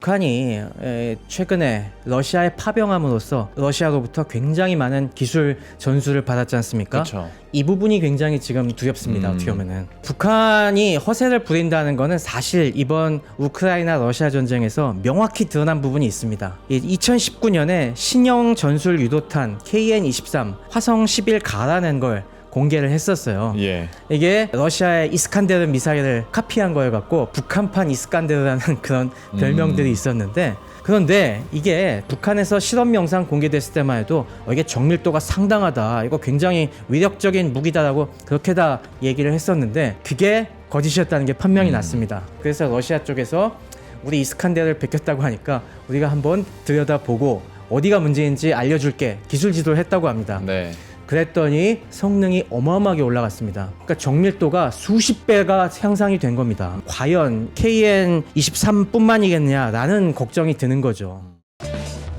북한이 최근에 러시아에 파병함으로써 러시아로부터 굉장히 많은 기술 전수를 받았지 않습니까? 그쵸. 이 부분이 굉장히 지금 두렵습니다. 어떻게 보면은 북한이 허세를 부린다는 거는 사실 이번 우크라이나 러시아 전쟁에서 명확히 드러난 부분이 있습니다. 2019년에 신형 전술 유도탄 KN-23 화성 11 가라는 걸 공개를 했었어요. 예. 이게 러시아의 이스칸데르 미사일을 카피한 거여 갖고 북한판 이스칸데르라는 그런 별명들이 있었는데, 그런데 이게 북한에서 실험 영상 공개됐을 때만 해도 이게 정밀도가 상당하다, 이거 굉장히 위력적인 무기다라고 그렇게 다 얘기를 했었는데 그게 거짓이었다는 게 판명이 났습니다. 그래서 러시아 쪽에서 우리 이스칸데르를 베꼈다고 하니까 우리가 한번 들여다보고 어디가 문제인지 알려줄게, 기술 지도를 했다고 합니다. 네. 그랬더니 성능이 어마어마하게 올라갔습니다. 그러니까 정밀도가 수십 배가 향상이 된 겁니다. 과연 KN-23뿐만이겠냐라는 걱정이 드는 거죠.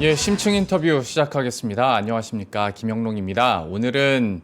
예, 심층 인터뷰 시작하겠습니다. 안녕하십니까, 김영롱입니다. 오늘은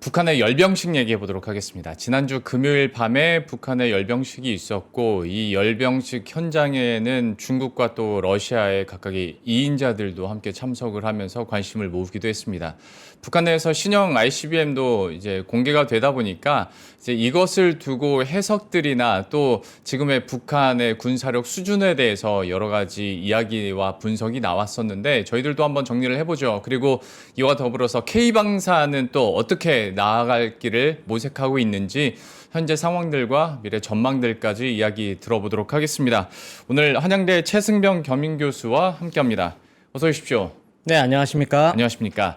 북한의 열병식 얘기해 보도록 하겠습니다. 지난주 금요일 밤에 북한의 열병식이 있었고, 이 열병식 현장에는 중국과 또 러시아의 각각의 2인자들도 함께 참석을 하면서 관심을 모으기도 했습니다. 북한 내에서 신형 ICBM도 이제 공개가 되다 보니까 이제 이것을 두고 해석들이나 또 지금의 북한의 군사력 수준에 대해서 여러 가지 이야기와 분석이 나왔었는데, 저희들도 한번 정리를 해보죠. 그리고 이와 더불어서 K방사는 또 어떻게 나아갈 길을 모색하고 있는지 현재 상황들과 미래 전망들까지 이야기 들어보도록 하겠습니다. 오늘 한양대 최승병 겸임교수와 함께합니다. 어서 오십시오. 네, 안녕하십니까? 안녕하십니까.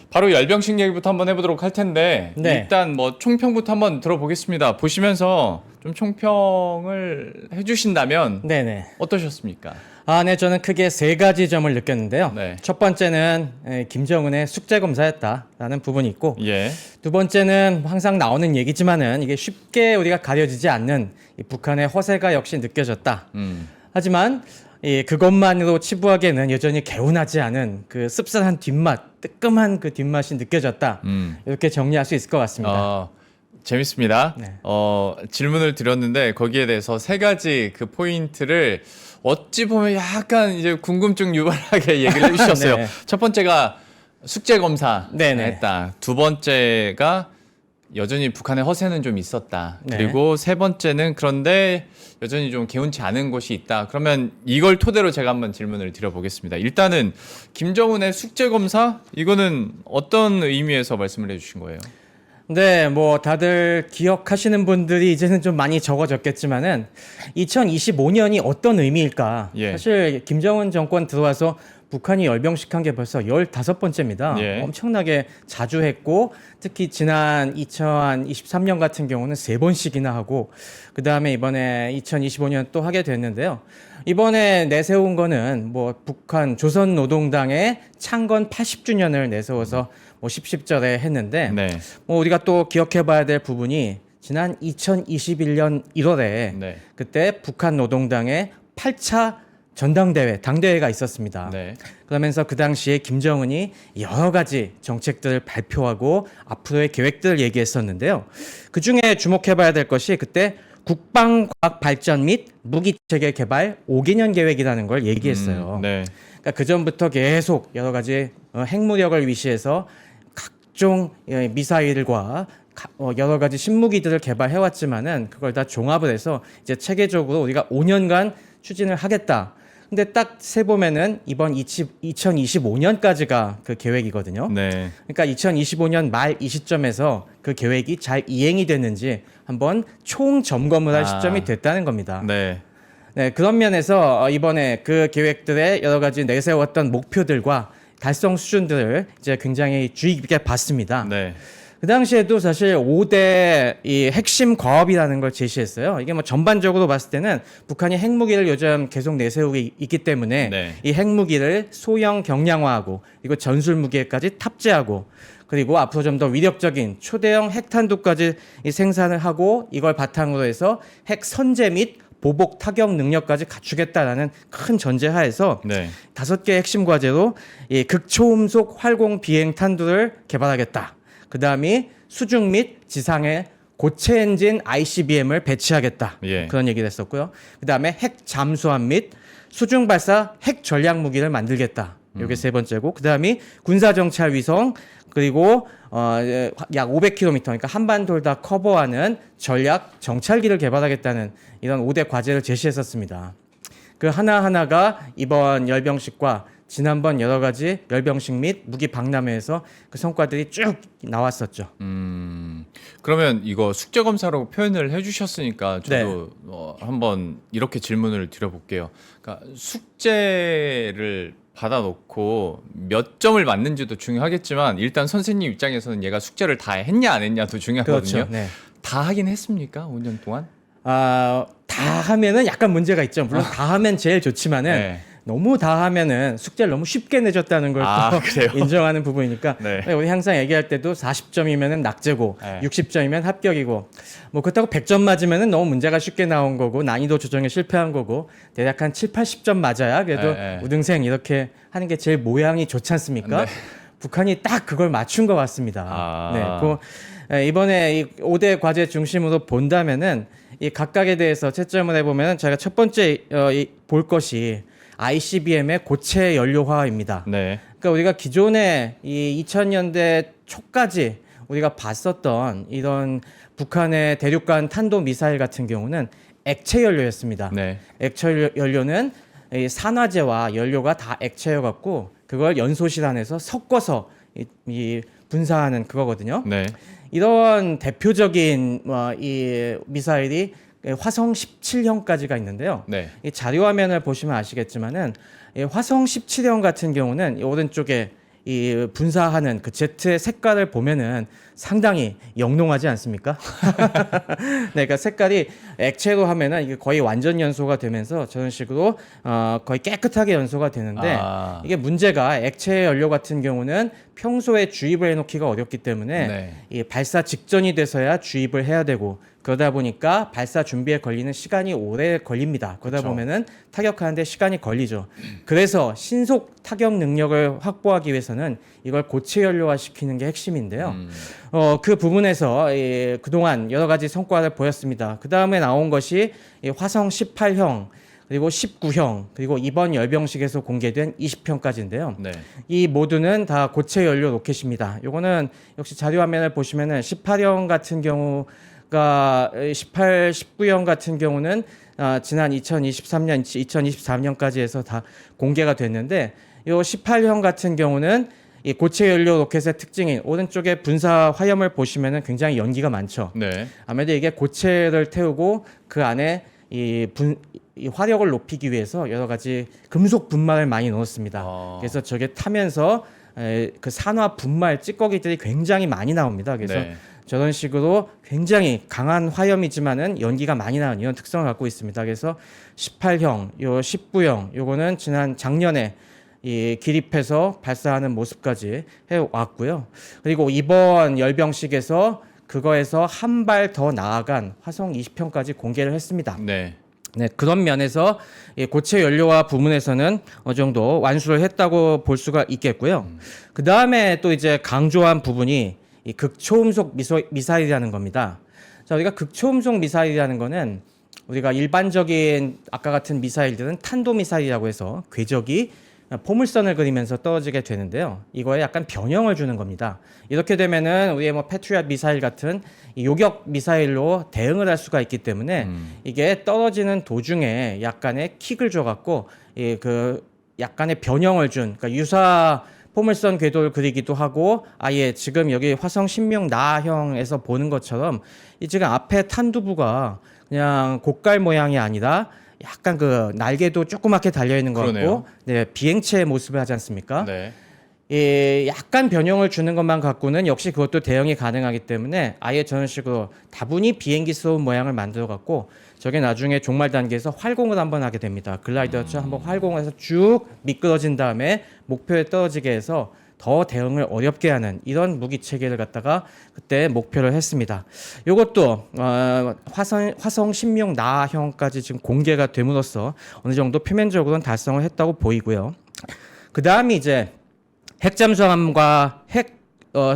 바로 열병식 얘기부터 한번 해보도록 할 텐데, 네. 일단 뭐 총평부터 한번 들어보겠습니다. 보시면서 좀 총평을 해주신다면 네네. 어떠셨습니까? 네, 저는 크게 세 가지 점을 느꼈는데요. 네. 첫 번째는 김정은의 숙제검사였다라는 부분이 있고, 예. 두 번째는 항상 나오는 얘기지만은 이게 쉽게 우리가 가려지지 않는 이 북한의 허세가 역시 느껴졌다. 하지만 그것만으로 치부하기에는 여전히 개운하지 않은 그 씁쓸한 뒷맛, 뜨끔한 그 뒷맛이 느껴졌다. 이렇게 정리할 수 있을 것 같습니다. 재밌습니다. 네. 질문을 드렸는데 거기에 대해서 세 가지 그 포인트를 어찌 보면 약간 이제 궁금증 유발하게 얘기를 해주셨어요. 네. 첫 번째가 숙제 검사 네네. 했다. 두 번째가 여전히 북한의 허세는 좀 있었다. 네. 그리고 세 번째는 그런데 여전히 좀 개운치 않은 곳이 있다. 그러면 이걸 토대로 제가 한번 질문을 드려보겠습니다. 일단은 김정은의 숙제 검사, 이거는 어떤 의미에서 말씀을 해주신 거예요? 네, 뭐 다들 기억하시는 분들이 이제는 좀 많이 적어졌겠지만은 2025년이 어떤 의미일까? 예. 사실 김정은 정권 들어와서 북한이 열병식한 게 벌써 15번째입니다. 예. 엄청나게 자주 했고, 특히 지난 2023년 같은 경우는 3번씩이나 하고, 그 다음에 이번에 2025년 또 하게 됐는데요. 이번에 내세운 거는 뭐 북한 조선노동당의 창건 80주년을 내세워서 뭐 십시절에 했는데, 네. 뭐 우리가 또 기억해 봐야 될 부분이 지난 2021년 1월에 네. 그때 북한 노동당의 8차 전당대회, 당대회가 있었습니다. 네. 그러면서 그 당시에 김정은이 여러 가지 정책들을 발표하고 앞으로의 계획들을 얘기했었는데요. 그 중에 주목해 봐야 될 것이 그때 국방과학 발전 및 무기체계 개발 5개년 계획이라는 걸 얘기했어요. 네. 그러니까 그 전부터 계속 여러 가지 핵무력을 위시해서 각종 미사일과 여러 가지 신무기들을 개발해왔지만은 그걸 다 종합을 해서 이제 체계적으로 우리가 5년간 추진을 하겠다. 근데 딱 세보면은 이번 2025년까지가 그 계획이거든요. 네. 그러니까 2025년 말 이 시점에서 그 계획이 잘 이행이 됐는지 한번 총 점검을 할 시점이 됐다는 겁니다. 네. 네, 그런 면에서 이번에 그 계획들의 여러 가지 내세웠던 목표들과 달성 수준들을 이제 굉장히 주의 깊게 봤습니다. 네. 그 당시에도 사실 5대 이 핵심 과업이라는 걸 제시했어요. 이게 뭐 전반적으로 봤을 때는 북한이 핵무기를 요즘 계속 내세우고 있기 때문에 네. 이 핵무기를 소형 경량화하고 그리고 전술무기에까지 탑재하고 그리고 앞으로 좀 더 위력적인 초대형 핵탄두까지 생산을 하고 이걸 바탕으로 해서 핵 선제 및 보복 타격 능력까지 갖추겠다라는 큰 전제하에서 네. 5개 핵심 과제로 이 극초음속 활공 비행 탄두를 개발하겠다. 그 다음이 수중 및 지상에 고체 엔진 ICBM을 배치하겠다. 예. 그런 얘기를 했었고요. 그 다음에 핵 잠수함 및 수중 발사 핵 전략 무기를 만들겠다. 이게 세 번째고, 그다음이 군사 정찰 위성, 그리고 약 500km, 그러니까 한반도를 다 커버하는 전략 정찰기를 개발하겠다는 이런 5대 과제를 제시했었습니다. 그 하나하나가 이번 열병식과 지난번 여러 가지 열병식 및 무기 박람회에서 그 성과들이 쭉 나왔었죠. 그러면 이거 숙제 검사라고 표현을 해주셨으니까 저도 한번 이렇게 질문을 드려볼게요. 그러니까 숙제를 받아놓고 몇 점을 맞는지도 중요하겠지만 일단 선생님 입장에서는 얘가 숙제를 다 했냐 안 했냐도 중요하거든요. 그렇죠. 네. 다 하긴 했습니까? 5년 동안? 다 하면은 약간 문제가 있죠. 물론 다 하면 제일 좋지만은 네. 너무 다 하면은 숙제를 너무 쉽게 내줬다는 걸 또 그래요? 인정하는 부분이니까 네. 우리 항상 얘기할 때도 40점이면은 낙제고 네. 60점이면 합격이고 뭐 그렇다고 100점 맞으면은 너무 문제가 쉽게 나온 거고 난이도 조정에 실패한 거고 대략 한 7, 80점 맞아야 그래도 네. 우등생 이렇게 하는 게 제일 모양이 좋지 않습니까? 네. 북한이 딱 그걸 맞춘 것 같습니다. 네, 이번에 이 5대 과제 중심으로 본다면은 이 각각에 대해서 채점을 해보면은 제가 첫 번째 볼 것이 ICBM의 고체 연료화입니다. 네. 그러니까 우리가 기존에 이 2000년대 초까지 우리가 봤었던 이런 북한의 대륙간 탄도 미사일 같은 경우는 액체 연료였습니다. 네. 액체 연료는 이 산화제와 연료가 다 액체여 갖고 그걸 연소실 안에서 섞어서 이 분사하는 그거거든요. 네. 이런 대표적인 이 미사일이 화성 17형까지가 있는데요. 네. 이 자료 화면을 보시면 아시겠지만은 이 화성 17형 같은 경우는 이 오른쪽에 이 분사하는 그 제트의 색깔을 보면은 상당히 영롱하지 않습니까? 네, 그러니까 색깔이 액체로 하면은 이게 거의 완전 연소가 되면서 저런 식으로 거의 깨끗하게 연소가 되는데 이게 문제가 액체 연료 같은 경우는 평소에 주입을 해놓기가 어렵기 때문에 네. 이 발사 직전이 돼서야 주입을 해야 되고 그러다 보니까 발사 준비에 걸리는 시간이 오래 걸립니다. 그러다 그쵸. 보면은 타격하는데 시간이 걸리죠. 그래서 신속 타격 능력을 확보하기 위해서는 이걸 고체 연료화 시키는 게 핵심인데요. 그 부분에서 그동안 여러 가지 성과를 보였습니다. 그 다음에 나온 것이 이 화성 18형, 그리고 19형, 그리고 이번 열병식에서 공개된 20형까지인데요. 네. 이 모두는 다 고체 연료 로켓입니다. 요거는 역시 자료 화면을 보시면은 18형 같은 경우가 18, 19형 같은 경우는 지난 2023년, 2024년까지 해서 다 공개가 됐는데 요 18형 같은 경우는 이 고체 연료 로켓의 특징인 오른쪽에 분사 화염을 보시면은 굉장히 연기가 많죠. 네. 아무래도 이게 고체를 태우고 그 안에 이 화력을 높이기 위해서 여러 가지 금속 분말을 많이 넣었습니다. 그래서 저게 타면서 그 산화 분말 찌꺼기들이 굉장히 많이 나옵니다. 그래서 네. 저런 식으로 굉장히 강한 화염이지만은 연기가 많이 나는 이런 특성을 갖고 있습니다. 그래서 18형, 요 19형, 요거는 지난 작년에 이 기립해서 발사하는 모습까지 해왔고요. 그리고 이번 열병식에서 그거에서 한 발 더 나아간 화성 20형까지 공개를 했습니다. 네. 네, 그런 면에서 이 고체 연료화 부분에서는 어느 정도 완수를 했다고 볼 수가 있겠고요. 그 다음에 또 이제 강조한 부분이 이 극초음속 미사일이라는 겁니다. 자, 우리가 극초음속 미사일이라는 거는 우리가 일반적인 아까 같은 미사일들은 탄도 미사일이라고 해서 궤적이 포물선을 그리면서 떨어지게 되는데요. 이거에 약간 변형을 주는 겁니다. 이렇게 되면은 우리의 뭐 패트리엇 미사일 같은 이 요격 미사일로 대응을 할 수가 있기 때문에 이게 떨어지는 도중에 약간의 킥을 줘갖고 이 그 약간의 변형을 준, 그러니까 유사 포물선 궤도를 그리기도 하고 아예 지금 여기 화성 16 나형에서 보는 것처럼 이 지금 앞에 탄두부가 그냥 곡갈 모양이 아니라 약간 그 날개도 조그맣게 달려 있는 것 같고, 네, 비행체의 모습을 하지 않습니까? 네. 약간 변형을 주는 것만 갖고는 역시 그것도 대응이 가능하기 때문에 아예 저런 식으로 다분히 비행기스러운 모양을 만들어 갖고 저게 나중에 종말 단계에서 활공을 한번 하게 됩니다. 글라이더처럼 한번 활공해서 쭉 미끄러진 다음에 목표에 떨어지게 해서 더 대응을 어렵게 하는 이런 무기 체계를 갖다가 그때 목표를 했습니다. 이것도 화성 16 나형까지 지금 공개가 됨으로써 어느 정도 표면적으로는 달성을 했다고 보이고요. 그 다음이 이제 핵잠수함과 핵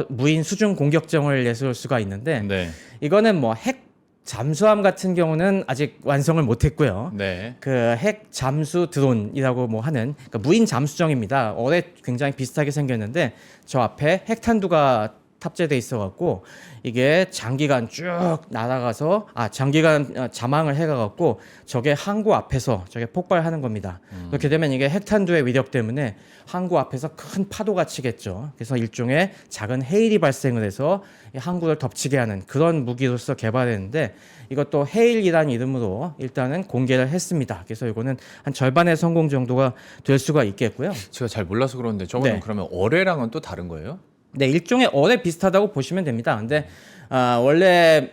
무인 수중 공격정을 내세울 수가 있는데 네. 이거는 뭐 핵 잠수함 같은 경우는 아직 완성을 못했고요. 네. 그 핵 잠수 드론이라고 뭐 하는 그러니까 무인 잠수정입니다. 어뢰 굉장히 비슷하게 생겼는데 저 앞에 핵탄두가 탑재돼 있어갖고 이게 장기간 쭉 날아가서 장기간 자망을 해가갖고 저게 항구 앞에서 저게 폭발하는 겁니다. 그렇게 되면 이게 핵탄두의 위력 때문에 항구 앞에서 큰 파도가 치겠죠. 그래서 일종의 작은 해일이 발생을 해서 이 항구를 덮치게 하는 그런 무기로서 개발했는데 이것도 해일이라는 이름으로 일단은 공개를 했습니다. 그래서 이거는 한 절반의 성공 정도가 될 수가 있겠고요. 제가 잘 몰라서 그러는데 저거는 네. 그러면 어뢰랑은 또 다른 거예요? 네, 일종의 어뢰 비슷하다고 보시면 됩니다. 근데 원래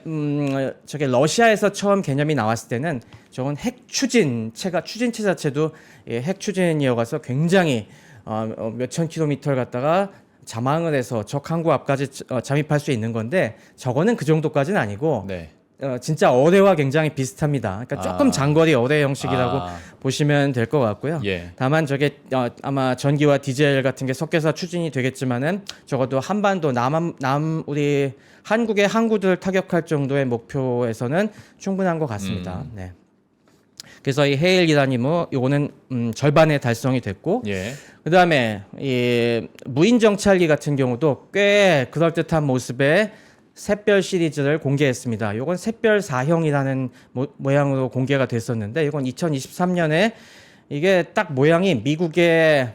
저게 러시아에서 처음 개념이 나왔을 때는 저건 핵 추진체가 추진체 자체도 핵 추진이어가서 굉장히 몇천 킬로미터를 갔다가 자망을 해서 적 항구 앞까지 잠입할 수 있는 건데 저거는 그 정도까지는 아니고 네. 진짜 어뢰와 굉장히 비슷합니다. 그러니까 조금 장거리 어뢰 형식이라고 보시면 될 것 같고요. 예. 다만 저게 아마 전기와 디젤 같은 게 섞여서 추진이 되겠지만은 적어도 한반도 우리 한국의 항구들을 타격할 정도의 목표에서는 충분한 것 같습니다. 네. 그래서 이 헤일 기단임은 요거는 절반의 달성이 됐고, 예. 그다음에 이 무인 정찰기 같은 경우도 꽤 그럴듯한 모습의 샛별 시리즈를 공개했습니다. 이건 샛별 4형이라는 모양으로 공개가 됐었는데 이건 2023년에 이게 딱 모양이 미국의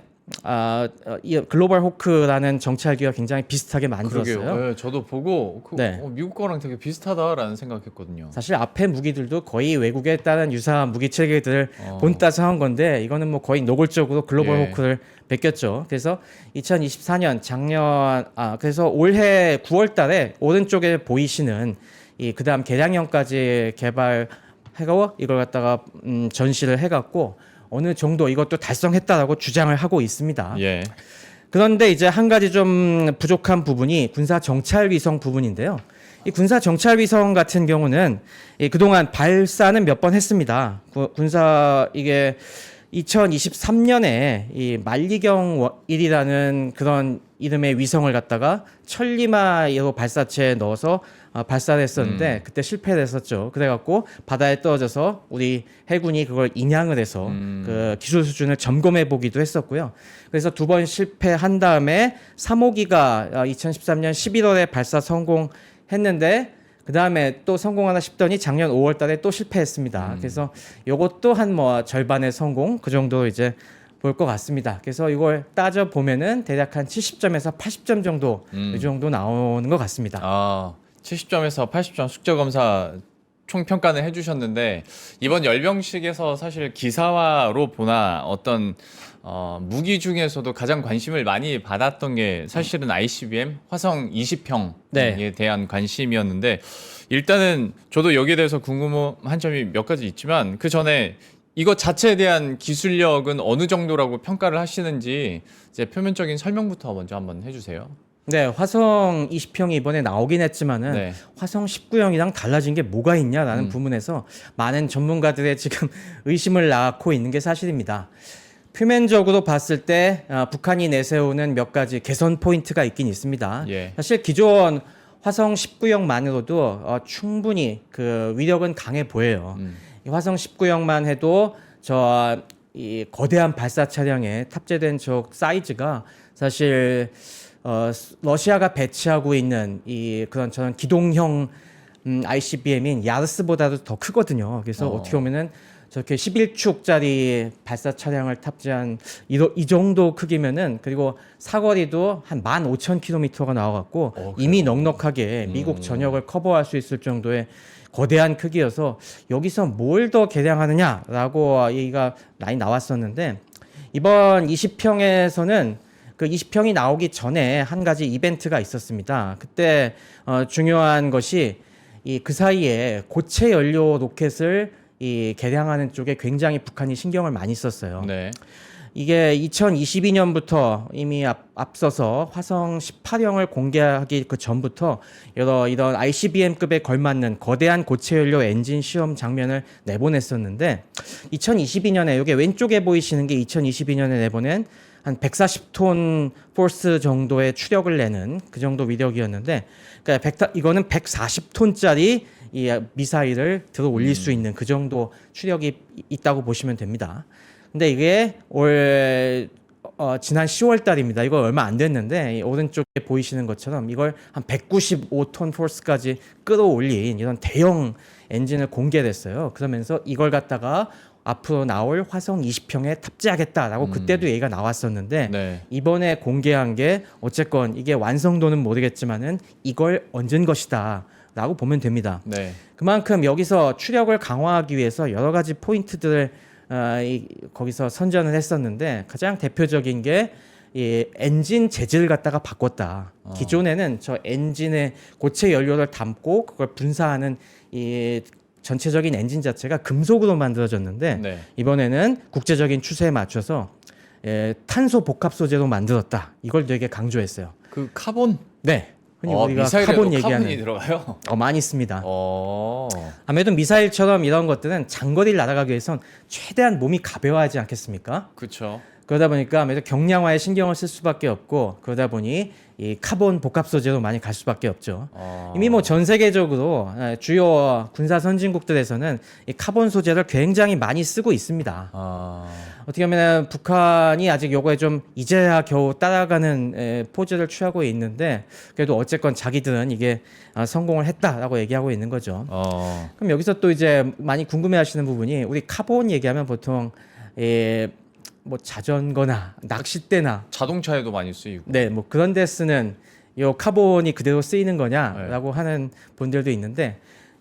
이 글로벌 호크라는 정찰기와 굉장히 비슷하게 만들었어요. 그러게요. 네, 저도 보고 네. 미국 거랑 되게 비슷하다라는 생각했거든요. 사실 앞에 무기들도 거의 외국에 따른 유사한 무기 체계들을 본따서 한 건데 이거는 뭐 거의 노골적으로 글로벌 예. 호크를 베꼈죠. 그래서 2024년 그래서 올해 9월달에 오른쪽에 보이시는 이 그다음 개량형까지 개발하고 이걸 갖다가 전시를 해갖고 어느 정도 이것도 달성했다라고 주장을 하고 있습니다. 예. 그런데 이제 한 가지 좀 부족한 부분이 군사 정찰 위성 부분인데요. 이 군사 정찰 위성 같은 경우는 그동안 발사는 몇 번 했습니다. 이게 2023년에 이 만리경 1이라는 그런 이름의 위성을 갖다가 천리마로 발사체에 넣어서 발사를 했었는데 그때 실패를 했었죠. 그래갖고 바다에 떨어져서 우리 해군이 그걸 인양을 해서 그 기술 수준을 점검해 보기도 했었고요. 그래서 두 번 실패한 다음에 3호기가 2013년 11월에 발사 성공했는데 그 다음에 또 성공하나 싶더니 작년 5월달에 또 실패했습니다. 그래서 요것도 한 뭐 절반의 성공 그 정도 이제 볼 것 같습니다. 그래서 이걸 따져 보면은 대략 한 70점에서 80점 정도 이 정도 나오는 것 같습니다. 70점에서 80점 숙제 검사 총 평가는 해주셨는데 이번 열병식에서 사실 기사화로 보나 어떤 무기 중에서도 가장 관심을 많이 받았던 게 사실은 ICBM 화성 20형에 네. 대한 관심이었는데 일단은 저도 여기에 대해서 궁금한 점이 몇 가지 있지만 그 전에 이것 자체에 대한 기술력은 어느 정도라고 평가를 하시는지 이제 표면적인 설명부터 먼저 한번 해주세요. 네, 화성 20형이 이번에 나오긴 했지만은 네. 화성 19형이랑 달라진 게 뭐가 있냐라는 부분에서 많은 전문가들의 지금 의심을 낳고 있는 게 사실입니다. 표면적으로 봤을 때 북한이 내세우는 몇 가지 개선 포인트가 있긴 있습니다. 예. 사실 기존 화성 19형만으로도 충분히 그 위력은 강해 보여요. 이 화성 19형만 해도 이 거대한 발사 차량에 탑재된 저 사이즈가 사실 러시아가 배치하고 있는 그런 저런 기동형 ICBM인 야르스보다도 더 크거든요. 그래서 어떻게 보면은 저렇게 11축짜리 발사 차량을 탑재한 이 정도 크기면은 그리고 사거리도 한 15,000km가 나와갖고 이미 넉넉하게 미국 전역을 커버할 수 있을 정도의 거대한 크기여서 여기서 뭘 더 개량하느냐라고 얘기가 많이 나왔었는데 이번 20평에서는 그 20평이 나오기 전에 한 가지 이벤트가 있었습니다. 그때 중요한 것이 그 사이에 고체 연료 로켓을 개량하는 쪽에 굉장히 북한이 신경을 많이 썼어요. 네. 이게 2022년부터 이미 앞서서 화성 18형을 공개하기 그 전부터 이런 ICBM급에 걸맞는 거대한 고체 연료 엔진 시험 장면을 내보냈었는데 2022년에 이게 왼쪽에 보이시는 게 2022년에 내보낸 한 140톤 포스 정도의 추력을 내는 그 정도 위력이었는데, 그러니까 이거는 140톤짜리 이 미사일을 들어 올릴 수 있는 그 정도 추력이 있다고 보시면 됩니다. 근데 이게 지난 10월 달입니다. 이거 얼마 안 됐는데 이 오른쪽에 보이시는 것처럼 이걸 한 195톤 포스까지 끌어올린 이런 대형 엔진을 공개했어요. 그러면서 이걸 갖다가 앞으로 나올 화성 20형에 탑재하겠다라고 그때도 얘기가 나왔었는데 네. 이번에 공개한 게 어쨌건 이게 완성도는 모르겠지만은 이걸 얹은 것이다라고 보면 됩니다. 네. 그만큼 여기서 추력을 강화하기 위해서 여러 가지 포인트들을 거기서 선전을 했었는데 가장 대표적인 게 이 엔진 재질을 갖다가 바꿨다. 기존에는 저 엔진에 고체 연료를 담고 그걸 분사하는 이 전체적인 엔진 자체가 금속으로 만들어졌는데 네. 이번에는 국제적인 추세에 맞춰서 탄소 복합 소재로 만들었다. 이걸 되게 강조했어요. 그 카본? 네. 흔히 우리가 미사일에도 카본 얘기하는 카본이 들어가요? 많이 있습니다. 어. 아무래도 미사일처럼 이런 것들은 장거리를 날아가기 위해선 최대한 몸이 가벼워하지 않겠습니까? 그렇죠. 그러다 보니까 아무래도 경량화에 신경을 쓸 수밖에 없고 그러다 보니 이 카본 복합 소재로 많이 갈 수밖에 없죠. 이미 뭐 전 세계적으로 주요 군사 선진국들에서는 이 카본 소재를 굉장히 많이 쓰고 있습니다. 어떻게 보면 북한이 아직 요거에 좀 이제야 겨우 따라가는 포즈를 취하고 있는데 그래도 어쨌건 자기들은 이게 성공을 했다라고 얘기하고 있는 거죠. 그럼 여기서 또 이제 많이 궁금해하시는 부분이 우리 카본 얘기하면 보통 뭐 자전거나 낚싯대나 자동차에도 많이 쓰이고. 네, 뭐 그런 데 쓰는 요 카본이 그대로 쓰이는 거냐라고 하는 분들도 있는데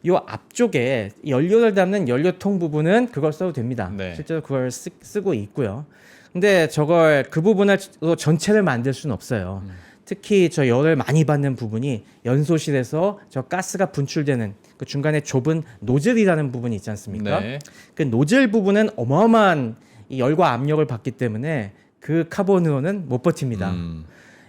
요 앞쪽에 연료를 담는 연료통 부분은 그걸 써도 됩니다. 네. 실제로 그걸 쓰고 있고요. 근데 저걸 그 부분을 전체를 만들 수는 없어요. 특히 저 열을 많이 받는 부분이 연소실에서 저 가스가 분출되는 그 중간에 좁은 노즐이라는 부분이 있지 않습니까? 네. 그 노즐 부분은 어마어마한 이 열과 압력을 받기 때문에 그 카본으로는 못 버팁니다.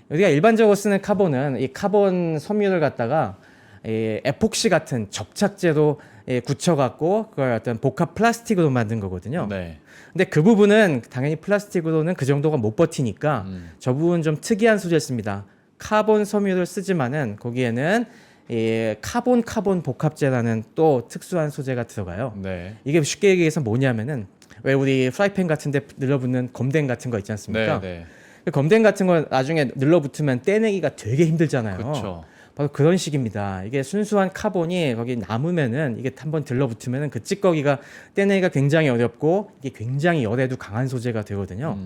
우리가 일반적으로 쓰는 카본은 이 카본 섬유를 갖다가 이 에폭시 같은 접착제로 굳혀갖고 그걸 어떤 복합 플라스틱으로 만든 거거든요. 네. 근데 그 부분은 당연히 플라스틱으로는 그 정도가 못 버티니까 저 부분 좀 특이한 소재를 씁니다. 카본 섬유를 쓰지만은 거기에는 이 카본 복합제라는 또 특수한 소재가 들어가요. 네. 이게 쉽게 얘기해서 뭐냐면은 왜 우리 프라이팬 같은 데 늘러붙는 검댕 같은 거 있지 않습니까? 네. 그 검댕 같은 거 나중에 늘러붙으면 떼내기가 되게 힘들잖아요. 그렇죠. 바로 그런 식입니다. 이게 순수한 카본이 거기 남으면은 이게 한번 들러붙으면은 그 찌꺼기가 떼내기가 굉장히 어렵고 이게 굉장히 열에도 강한 소재가 되거든요.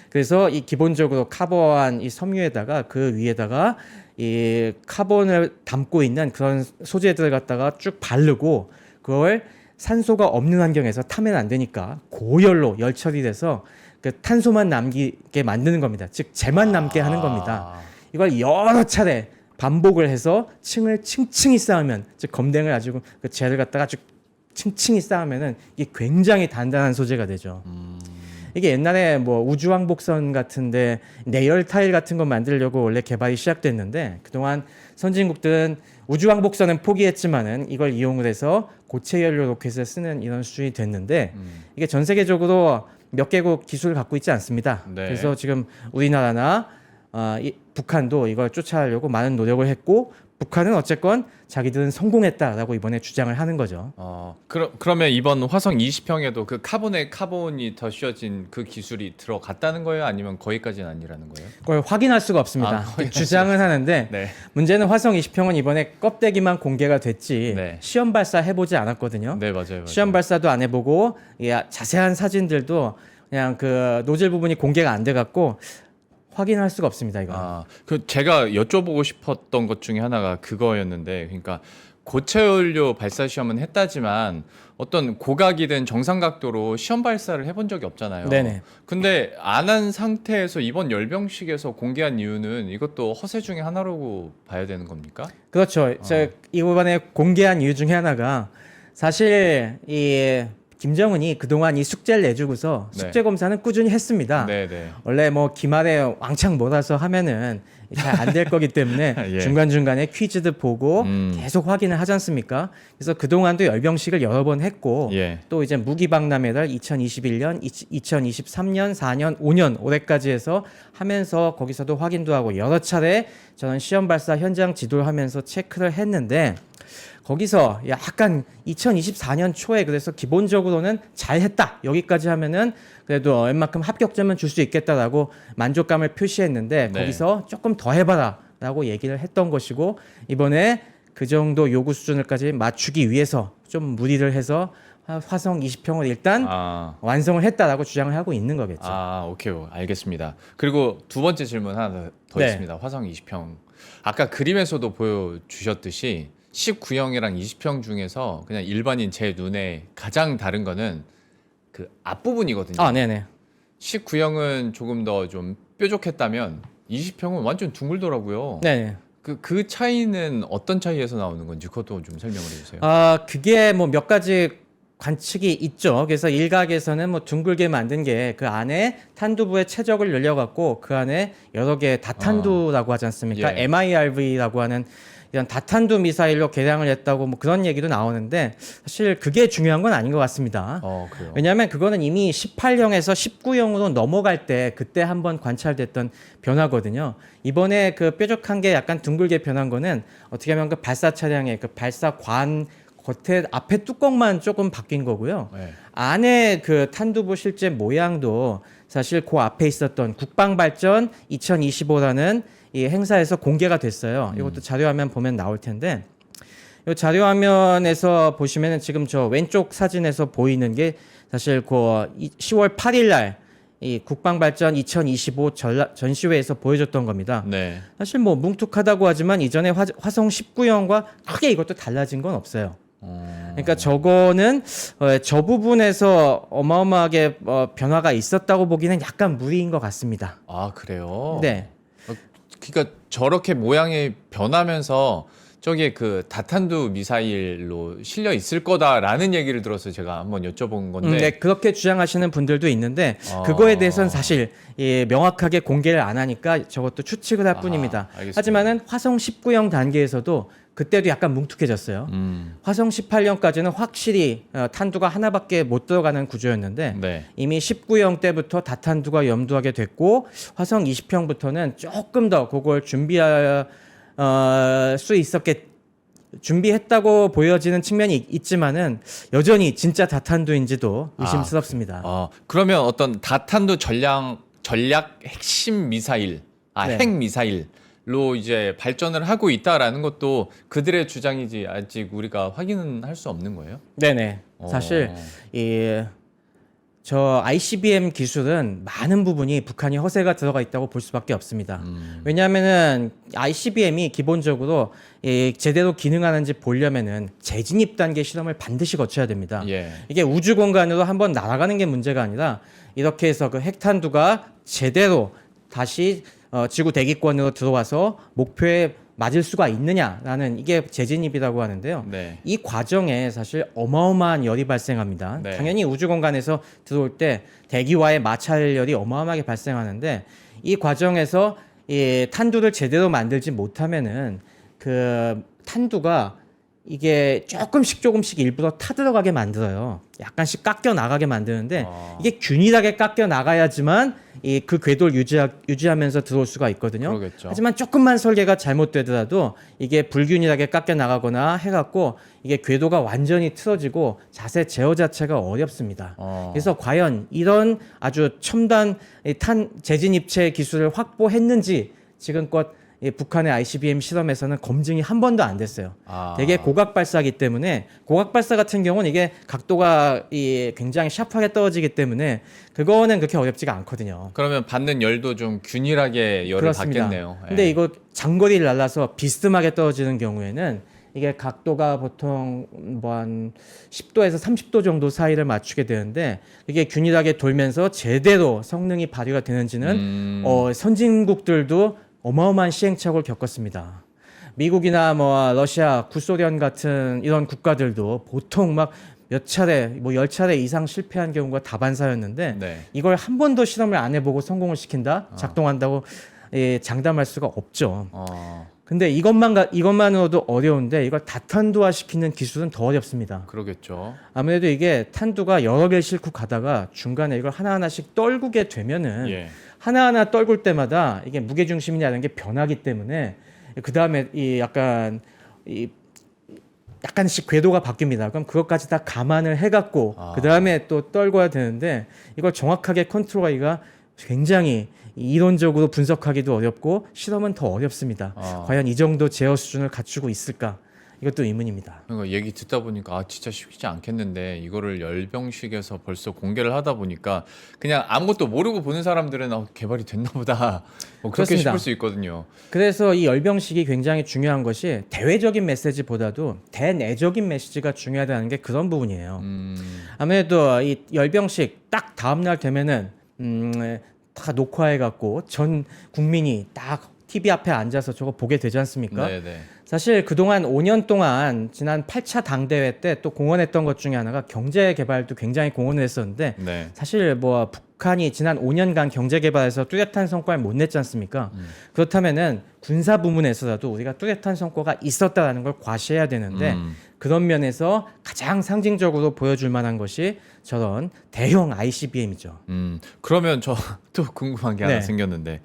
그래서 이 기본적으로 카본 이 섬유에다가 그 위에다가 이 카본을 담고 있는 그런 소재들을 갖다가 쭉 바르고 그걸 산소가 없는 환경에서 타면 안 되니까 고열로 열 처리돼서 그 탄소만 남기게 만드는 겁니다. 즉 재만 남게 하는 겁니다. 이걸 여러 차례 반복을 해서 층을 층층이 쌓으면 즉 검댕을 아주 그 재를 갖다가 아주 층층이 쌓으면은 이게 굉장히 단단한 소재가 되죠. 이게 옛날에 뭐 우주왕복선 같은데 내열 타일 같은 거 만들려고 원래 개발이 시작됐는데 그동안 선진국들은 우주왕복선은 포기했지만은 이걸 이용을 해서 고체 연료 로켓을 쓰는 이런 수준이 됐는데 이게 전 세계적으로 몇 개국 기술을 갖고 있지 않습니다. 네. 그래서 지금 우리나라나 북한도 이걸 쫓아가려고 많은 노력을 했고 북한은 어쨌건 자기들은 성공했다라고 이번에 주장을 하는 거죠. 그러면 이번 화성 20형에도 그 카본이 더 씌워진 그 기술이 들어갔다는 거예요? 아니면 거기까지는 아니라는 거예요? 그걸 확인할 수가 없습니다. 주장은 하는데 네. 문제는 화성 20형은 이번에 껍데기만 공개가 됐지 네. 시험 발사 해보지 않았거든요. 네, 맞아요. 시험 발사도 안 해보고 자세한 사진들도 그냥 그 노즐 부분이 공개가 안 돼갖고 확인할 수가 없습니다. 이거. 그 제가 여쭤보고 싶었던 것 중에 하나가 그거였는데, 그러니까 고체 연료 발사 시험은 했다지만 어떤 고각이든 정상 각도로 시험 발사를 해본 적이 없잖아요. 네네. 근데 안 한 상태에서 이번 열병식에서 공개한 이유는 이것도 허세 중에 하나라고 봐야 되는 겁니까? 그렇죠. 제가 이번에 공개한 이유 중에 하나가 사실 이 김정은이 그동안 이 숙제를 내주고서 네. 숙제 검사는 꾸준히 했습니다. 네네. 원래 뭐 기말에 왕창 몰아서 하면은 잘 안 될 거기 때문에 예. 중간중간에 퀴즈도 보고 음. 계속 확인을 하지 않습니까? 그래서 그동안도 열병식을 여러 번 했고 예. 또 이제 무기박람회를 2021년, 2023년, 4년, 5년 올해까지 해서 하면서 거기서도 확인도 하고 여러 차례 저는 시험 발사 현장 지도를 하면서 체크를 했는데 거기서 약간 2024년 초에 그래서 기본적으로는 잘했다 여기까지 하면은 그래도 웬만큼 합격점은 줄 수 있겠다라고 만족감을 표시했는데 네. 거기서 조금 더 해봐라라고 얘기를 했던 것이고 이번에 그 정도 요구 수준을까지 맞추기 위해서 좀 무리를 해서 화성 20평을 일단 완성을 했다라고 주장을 하고 있는 거겠죠. 오케이. 알겠습니다. 그리고 두 번째 질문 하나 더 네. 있습니다. 화성 20평. 아까 그림에서도 보여주셨듯이 19형이랑 20평 중에서 그냥 일반인 제 눈에 가장 다른 거는 그 앞부분이거든요. 네네. 19형은 조금 더 좀 뾰족했다면 20평은 완전 둥글더라고요. 네. 그 차이는 어떤 차이에서 나오는 건지 그것도 좀 설명을 해주세요. 그게 뭐 몇 가지 관측이 있죠. 그래서 일각에서는 뭐 둥글게 만든 게 그 안에 탄두부의 최적을 열려갖고 그 안에 여러 개 다탄두라고 하지 않습니까? 예. MIRV라고 하는 이런 다탄두 미사일로 개량을 했다고 뭐 그런 얘기도 나오는데 사실 그게 중요한 건 아닌 것 같습니다. 그래요. 왜냐하면 그거는 이미 18형에서 19형으로 넘어갈 때 그때 한번 관찰됐던 변화거든요. 이번에 그 뾰족한 게 약간 둥글게 변한 거는 어떻게 하면 그 발사 차량의 그 발사관 겉에 앞에 뚜껑만 조금 바뀐 거고요. 네. 안에 그 탄두부 실제 모양도 사실 그 앞에 있었던 국방발전 2025라는 이 행사에서 공개가 됐어요. 이것도 자료화면 보면 나올 텐데 이 자료화면에서 보시면은 지금 저 왼쪽 사진에서 보이는 게 사실 그 10월 8일 날 이 국방발전 2025 전시회에서 보여줬던 겁니다. 네. 사실 뭐 뭉툭하다고 하지만 이전에 화성 19형과 크게 이것도 달라진 건 없어요. 그러니까 저거는 저 부분에서 어마어마하게 변화가 있었다고 보기는 약간 무리인 것 같습니다. 그래요? 네. 그러니까 저렇게 모양이 변하면서 저게 그 다탄두 미사일로 실려 있을 거다라는 얘기를 들어서 제가 한번 여쭤본 건데. 네, 그렇게 주장하시는 분들도 있는데 그거에 대해서는 사실 명확하게 공개를 안 하니까 저것도 추측을 할 뿐입니다. 알겠습니다. 하지만은 화성 19형 단계에서도 그때도 약간 뭉툭해졌어요. 화성 18형까지는 확실히 탄두가 하나밖에 못 들어가는 구조였는데 네. 이미 19형 때부터 다탄두가 염두하게 됐고 화성 20형부터는 조금 더 그걸 준비할 수 준비했다고 보여지는 측면이 있지만은 여전히 진짜 다탄두인지도 의심스럽습니다. 그러면 어떤 다탄두 전략 핵심 미사일, 네. 핵 미사일로 이제 발전을 하고 있다라는 것도 그들의 주장이지 아직 우리가 확인은 할 수 없는 거예요? 네네. 사실 저 ICBM 기술은 많은 부분이 북한이 허세가 들어가 있다고 볼 수밖에 없습니다. 왜냐하면은 ICBM이 기본적으로 제대로 기능하는지 보려면은 재진입 단계 실험을 반드시 거쳐야 됩니다. 예. 이게 우주 공간으로 한번 날아가는 게 문제가 아니라 이렇게 해서 그 핵탄두가 제대로 다시 지구 대기권으로 들어와서 목표에 맞을 수가 있느냐라는 이게 재진입이라고 하는데요. 네. 이 과정에 사실 어마어마한 열이 발생합니다. 네. 당연히 우주 공간에서 들어올 때 대기와의 마찰열이 어마어마하게 발생하는데 이 과정에서 이 탄두를 제대로 만들지 못하면은 그 탄두가 이게 조금씩 일부러 타들어가게 만들어요. 약간씩 깎여 나가게 만드는데 이게 균일하게 깎여 나가야지만 그 궤도를 유지하면서 들어올 수가 있거든요. 그러겠죠. 하지만 조금만 설계가 잘못되더라도 이게 불균일하게 깎여 나가거나 해갖고 이게 궤도가 완전히 틀어지고 자세 제어 자체가 어렵습니다. 그래서 과연 이런 아주 첨단 재진입체 기술을 확보했는지 지금껏 북한의 ICBM 실험에서는 검증이 한 번도 안 됐어요. 되게 고각 발사기 때문에 고각 발사 같은 경우는 이게 각도가 굉장히 샤프하게 떨어지기 때문에 그거는 그렇게 어렵지가 않거든요. 그러면 받는 열도 좀 균일하게 열을 그렇습니다. 받겠네요. 근데 이거 장거리를 날라서 비스듬하게 떨어지는 경우에는 이게 각도가 보통 뭐 한 10도에서 30도 정도 사이를 맞추게 되는데 이게 균일하게 돌면서 제대로 성능이 발휘가 되는지는 선진국들도 어마어마한 시행착오를 겪었습니다. 미국이나 뭐 러시아, 구소련 같은 이런 국가들도 보통 막 몇 차례, 뭐 10차례 이상 실패한 경우가 다반사였는데 네. 이걸 한 번도 실험을 안 해보고 성공을 시킨다? 작동한다고 장담할 수가 없죠. 근데 이것만으로도 어려운데 이걸 다탄두화 시키는 기술은 더 어렵습니다. 그러겠죠. 아무래도 이게 탄두가 여러 개를 싣고 가다가 중간에 이걸 하나하나씩 떨구게 되면은 예. 하나하나 떨굴 때마다 이게 무게중심이라는 게 변하기 때문에 그 다음에 약간씩 궤도가 바뀝니다. 그럼 그것까지 다 감안을 해갖고 그 다음에 또 떨궈야 되는데 이걸 정확하게 컨트롤하기가 굉장히 이론적으로 분석하기도 어렵고 실험은 더 어렵습니다. 과연 이 정도 제어 수준을 갖추고 있을까? 이것도 의문입니다. 그러니까 얘기 듣다 보니까 진짜 쉽지 않겠는데 이거를 열병식에서 벌써 공개를 하다 보니까 그냥 아무것도 모르고 보는 사람들은 개발이 됐나 보다 뭐 그렇게 그렇습니다. 싶을 수 있거든요. 그래서 이 열병식이 굉장히 중요한 것이 대외적인 메시지보다도 대내적인 메시지가 중요하다는 게 그런 부분이에요. 아무래도 이 열병식 딱 다음날 되면은 다 녹화해갖고 전 국민이 딱 TV 앞에 앉아서 저거 보게 되지 않습니까? 네네. 사실 그동안 5년 동안 지난 8차 당대회 때 또 공언했던 것 중에 하나가 경제 개발도 굉장히 공언을 했었는데 네. 사실 뭐 북한이 지난 5년간 경제 개발에서 뚜렷한 성과를 못 냈지 않습니까? 그렇다면은 군사 부문에서라도 우리가 뚜렷한 성과가 있었다라는 걸 과시해야 되는데 그런 면에서 가장 상징적으로 보여줄 만한 것이 저런 대형 ICBM이죠. 그러면 저 또 궁금한 게 하나 네. 생겼는데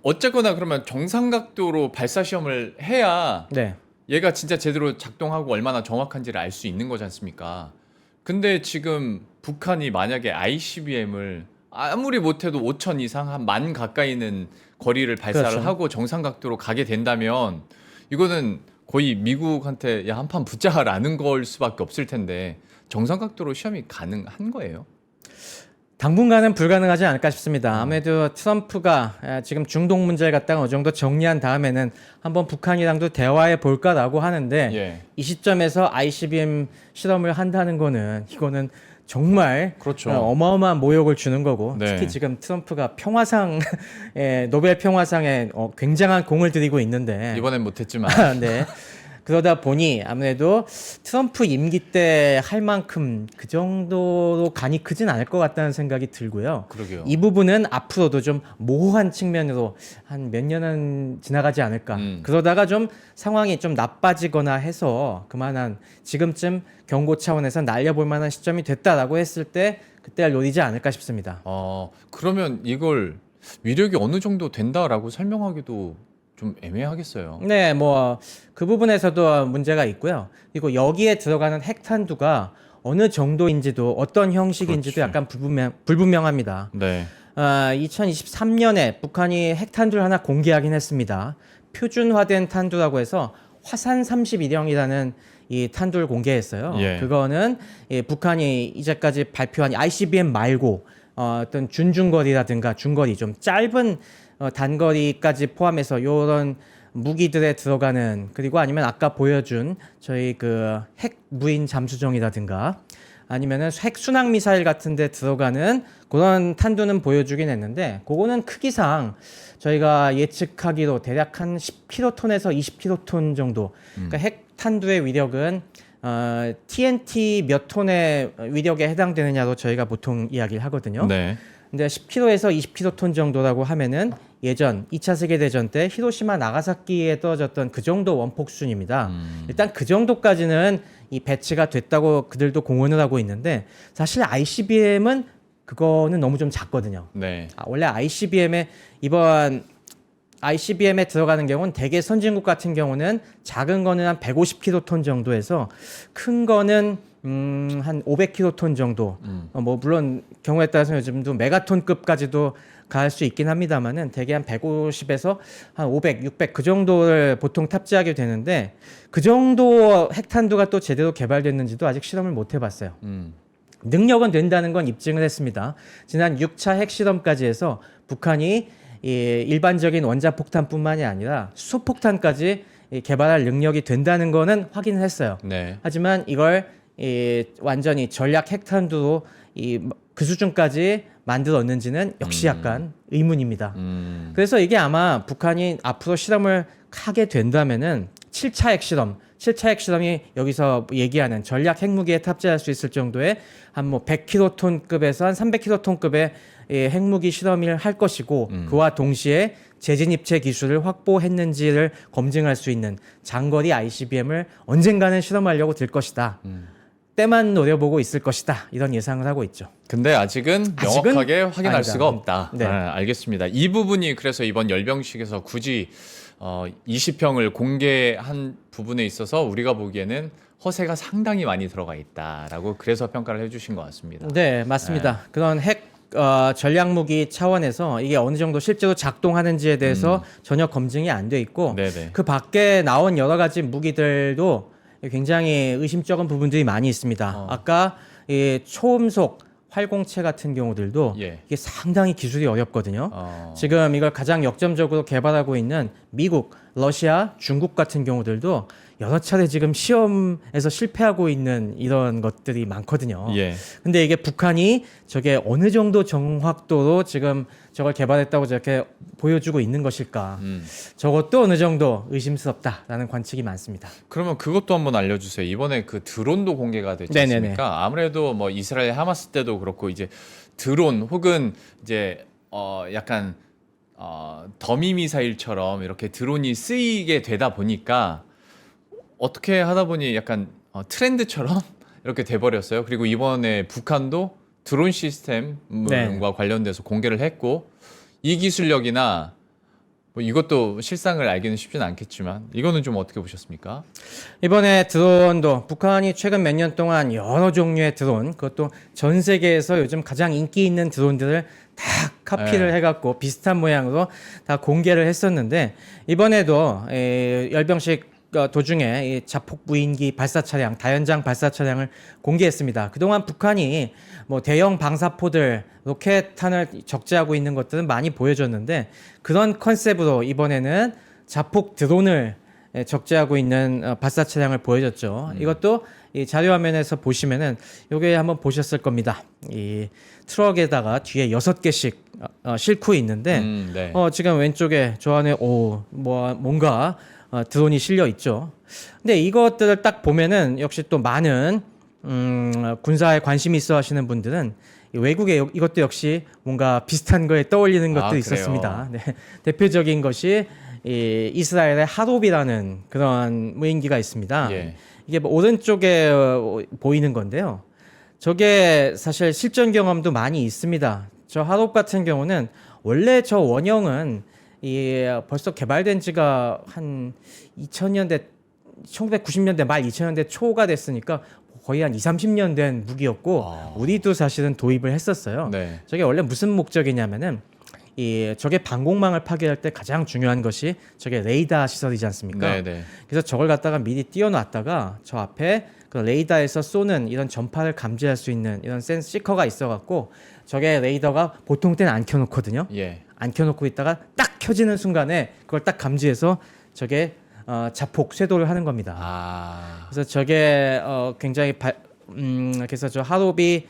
어쨌거나 그러면 정상각도로 발사 시험을 해야 네. 얘가 진짜 제대로 작동하고 얼마나 정확한지를 알 수 있는 거지 않습니까? 근데 지금 북한이 만약에 ICBM을 아무리 못해도 5천 이상 한 10,000 가까이는 거리를 발사를 그렇죠. 하고 정상각도로 가게 된다면 이거는 거의 미국한테 야 한판 붙자라는 걸 수밖에 없을 텐데 정상각도로 시험이 가능한 거예요? 당분간은 불가능하지 않을까 싶습니다. 아무래도 트럼프가 지금 중동 문제를 갖다가 어느 정도 정리한 다음에는 한번 북한이랑도 대화해 볼까라고 하는데 예. 이 시점에서 ICBM 실험을 한다는 거는 이거는 정말 그렇죠. 어마어마한 모욕을 주는 거고 네. 특히 지금 트럼프가 평화상 노벨 평화상에 굉장한 공을 들이고 있는데 이번엔 못했지만 네. 그러다 보니 아무래도 트럼프 임기 때 할 만큼 그 정도로 간이 크진 않을 것 같다는 생각이 들고요. 그러게요. 이 부분은 앞으로도 좀 모호한 측면으로 한 몇 년은 지나가지 않을까. 그러다가 좀 상황이 좀 나빠지거나 해서 그만한 지금쯤 경고 차원에서 날려볼 만한 시점이 됐다라고 했을 때 그때를 노리지 않을까 싶습니다. 그러면 이걸 위력이 어느 정도 된다라고 설명하기도 좀 애매하겠어요. 네, 뭐 그 부분에서도 문제가 있고요. 그리고 여기에 들어가는 핵탄두가 어느 정도인지도 어떤 형식인지도 그렇지. 약간 불분명합니다. 네. 2023년에 북한이 핵탄두를 하나 공개하긴 했습니다. 표준화된 탄두라고 해서 화산 31형이라는 이 탄두를 공개했어요. 예. 그거는 북한이 이제까지 발표한 ICBM 말고 어떤 준중거리라든가 중거리 좀 짧은 단거리까지 포함해서 이런 무기들에 들어가는 그리고 아니면 아까 보여준 저희 그 핵 무인 잠수정이라든가 아니면은 핵 순항 미사일 같은 데 들어가는 그런 탄두는 보여주긴 했는데 그거는 크기상 저희가 예측하기로 대략 한 10킬로톤에서 20킬로톤 정도. 그러니까 핵 탄두의 위력은 TNT 몇 톤의 위력에 해당되느냐로 저희가 보통 이야기를 하거든요. 네. 근데 10kg에서 20kg 정도라고 하면은 예전 2차 세계대전 때 히로시마 나가사키에 떨어졌던 그 정도 원폭 수준입니다. 일단 그 정도까지는 이 배치가 됐다고 그들도 공언을 하고 있는데 사실 ICBM은 그거는 너무 좀 작거든요. 네. 원래 이번 ICBM에 들어가는 경우는 대개 선진국 같은 경우는 작은 거는 한 150kg 정도에서 큰 거는 한 500kg 정도. 뭐 물론 경우에 따라서 요즘도 메가톤급까지도 갈 수 있긴 합니다만은 대개 한 150에서 한 500, 600 그 정도를 보통 탑재하게 되는데 그 정도 핵탄두가 또 제대로 개발됐는지도 아직 실험을 못 해봤어요. 능력은 된다는 건 입증을 했습니다. 지난 6차 핵실험까지 해서 북한이 일반적인 원자폭탄뿐만이 아니라 수소폭탄까지 개발할 능력이 된다는 거는 확인을 했어요. 네. 하지만 이걸 완전히 전략 핵탄두로 그 수준까지 만들었는지는 역시 약간 의문입니다. 그래서 이게 아마 북한이 앞으로 실험을 하게 된다면은 7차 핵실험, 실차액 실험이 여기서 얘기하는 전략 핵무기에 탑재할 수 있을 정도의 한 뭐 100킬로톤급에서 한 300킬로톤급의 핵무기 실험을 할 것이고 그와 동시에 재진입체 기술을 확보했는지를 검증할 수 있는 장거리 ICBM을 언젠가는 실험하려고 들 것이다. 때만 노려보고 있을 것이다. 이런 예상을 하고 있죠. 근데 아직은 명확하게 확인할 아니다. 수가 없다. 네. 알겠습니다. 이 부분이 그래서 이번 열병식에서 굳이 20평을 공개한 부분에 있어서 우리가 보기에는 허세가 상당히 많이 들어가 있다라고 그래서 평가를 해주신 것 같습니다. 네, 맞습니다. 그런 핵 전략무기 차원에서 이게 어느 정도 실제로 작동하는지에 대해서 전혀 검증이 안 돼 있고 네네. 그 밖에 나온 여러 가지 무기들도 굉장히 의심쩍은 부분들이 많이 있습니다. 아까 이 초음속 활공체 같은 경우들도 예. 이게 상당히 기술이 어렵거든요. 어. 지금 이걸 가장 역점적으로 개발하고 있는 미국, 러시아, 중국 같은 경우들도 여러 차례 지금 시험에서 실패하고 있는 이런 것들이 많거든요. 예. 근데 이게 북한이 저게 어느 정도 정확도로 지금 저걸 개발했다고 저렇게 보여주고 있는 것일까? 저것도 어느 정도 의심스럽다라는 관측이 많습니다. 그러면 그것도 한번 알려주세요. 이번에 그 드론도 공개가 됐지 네네네. 않습니까? 아무래도 뭐 이스라엘 하마스 때도 그렇고 이제 드론 혹은 이제 약간 더미 미사일처럼 이렇게 드론이 쓰이게 되다 보니까 어떻게 하다 보니 약간 트렌드처럼 이렇게 돼버렸어요. 그리고 이번에 북한도 드론 시스템과 네. 관련돼서 공개를 했고 이 기술력이나 뭐 이것도 실상을 알기는 쉽지는 않겠지만 이거는 좀 어떻게 보셨습니까? 이번에 드론도 북한이 최근 몇 년 동안 여러 종류의 드론, 그것도 전 세계에서 요즘 가장 인기 있는 드론들을 다 카피를 네. 해갖고 비슷한 모양으로 다 공개를 했었는데 이번에도 열병식 도중에 이 자폭 무인기 발사 차량, 다연장 발사 차량을 공개했습니다. 그동안 북한이 뭐 대형 방사포들, 로켓탄을 적재하고 있는 것들은 많이 보여줬는데 그런 컨셉으로 이번에는 자폭 드론을 적재하고 있는 발사 차량을 보여줬죠. 이것도 이 자료 화면에서 보시면은 요게 한번 보셨을 겁니다. 이 트럭에다가 뒤에 6개씩 싣고 있는데 네. 지금 왼쪽에 저 안에 뭔가 드론이 실려 있죠. 근데 이것들을 딱 보면은 역시 또 많은 군사에 관심이 있어 하시는 분들은 이 외국에 이것도 역시 뭔가 비슷한 거에 떠올리는 것도 그래요? 있었습니다. 네. 대표적인 것이 이 이스라엘의 하롭이라는 그런 무인기가 있습니다. 예. 이게 뭐 오른쪽에 보이는 건데요. 저게 사실 실전 경험도 많이 있습니다. 저 하롭 같은 경우는 원래 저 원형은 벌써 개발된 지가 한 2000년대 1990년대 말 2000년대 초가 됐으니까 거의 한 30년 된 무기였고 우리도 사실은 도입을 했었어요. 네. 저게 원래 무슨 목적이냐면은 저게 방공망을 파괴할 때 가장 중요한 것이 저게 레이더 시설이지 않습니까? 네. 그래서 저걸 갖다가 미리 띄워놨다가 저 앞에 그 레이더에서 쏘는 이런 전파를 감지할 수 있는 이런 센스 시커가 있어갖고 저게 레이더가 보통 때는 안 켜놓거든요. 예. 안 켜놓고 있다가 딱 켜지는 순간에 그걸 딱 감지해서 저게 자폭 쇄도를 하는 겁니다. 그래서 저게 굉장히 그래서 저 하롭이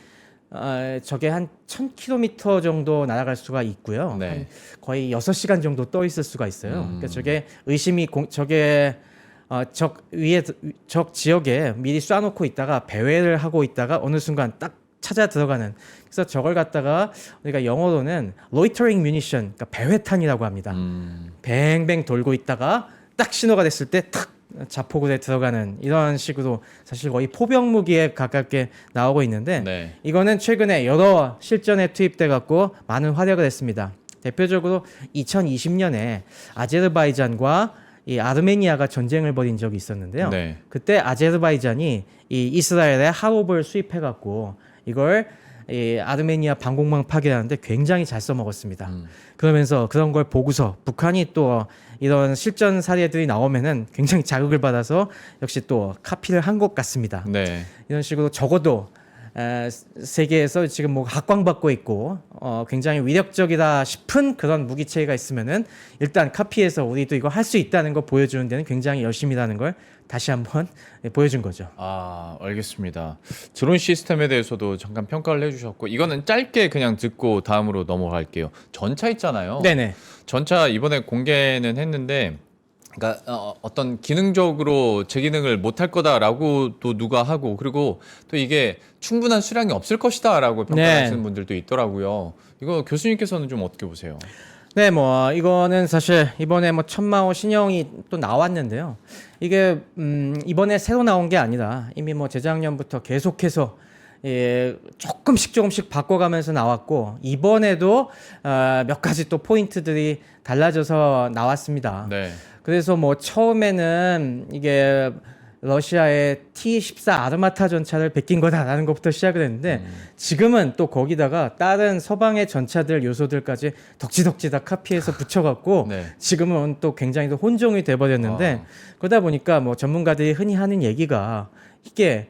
저게 한 1000km 정도 날아갈 수가 있고요. 네. 한 거의 6시간 정도 떠 있을 수가 있어요. 그러니까 저게 저게 적 지역에 미리 쏴놓고 있다가 배회를 하고 있다가 어느 순간 딱 찾아 들어가는. 그래서 저걸 갖다가 우리가 영어로는 loitering munition, 그러니까 배회탄이라고 합니다. 뱅뱅 돌고 있다가 딱 신호가 됐을 때 탁 자폭으로 들어가는 이런 식으로 사실 거의 포병 무기에 가깝게 나오고 있는데 네. 이거는 최근에 여러 실전에 투입돼 갖고 많은 활약을 했습니다. 대표적으로 2020년에 아제르바이잔과 이 아르메니아가 전쟁을 벌인 적이 있었는데요. 네. 그때 아제르바이잔이 이 이스라엘의 하롭을 수입해 갖고 이걸 이 아르메니아 방공망 파괴하는데 굉장히 잘 써먹었습니다. 그러면서 그런 걸 보고서 북한이 또 이런 실전 사례들이 나오면은 굉장히 자극을 받아서 역시 또 카피를 한 것 같습니다. 네. 이런 식으로 적어도 세계에서 지금 뭐 각광받고 있고 굉장히 위력적이다 싶은 그런 무기체계가 있으면은 일단 카피해서 우리도 이거 할 수 있다는 거 보여주는 데는 굉장히 열심히라는 걸 다시 한번 보여준 거죠. 알겠습니다. 드론 시스템에 대해서도 잠깐 평가를 해주셨고 이거는 짧게 그냥 듣고 다음으로 넘어갈게요. 전차 있잖아요. 네네. 전차 이번에 공개는 했는데 그러니까 어떤 기능적으로 제 기능을 못할 거다라고 또 누가 하고 그리고 또 이게 충분한 수량이 없을 것이다라고 평가하시는 분들도 있더라고요. 이거 교수님께서는 좀 어떻게 보세요? 네, 뭐 이거는 사실 이번에 뭐 천마호 신형이 또 나왔는데요. 이게 이번에 새로 나온 게 아니라 이미 뭐 재작년부터 계속해서 조금씩 바꿔가면서 나왔고 이번에도 몇 가지 또 포인트들이 달라져서 나왔습니다. 네. 그래서 뭐 처음에는 이게 러시아의 T-14 아르마타 전차를 베낀 거다라는 것부터 시작을 했는데 지금은 또 거기다가 다른 서방의 전차들 요소들까지 덕지덕지 다 카피해서 붙여갖고 네. 지금은 또 굉장히 또 혼종이 돼버렸는데 그러다 보니까 뭐 전문가들이 흔히 하는 얘기가 이게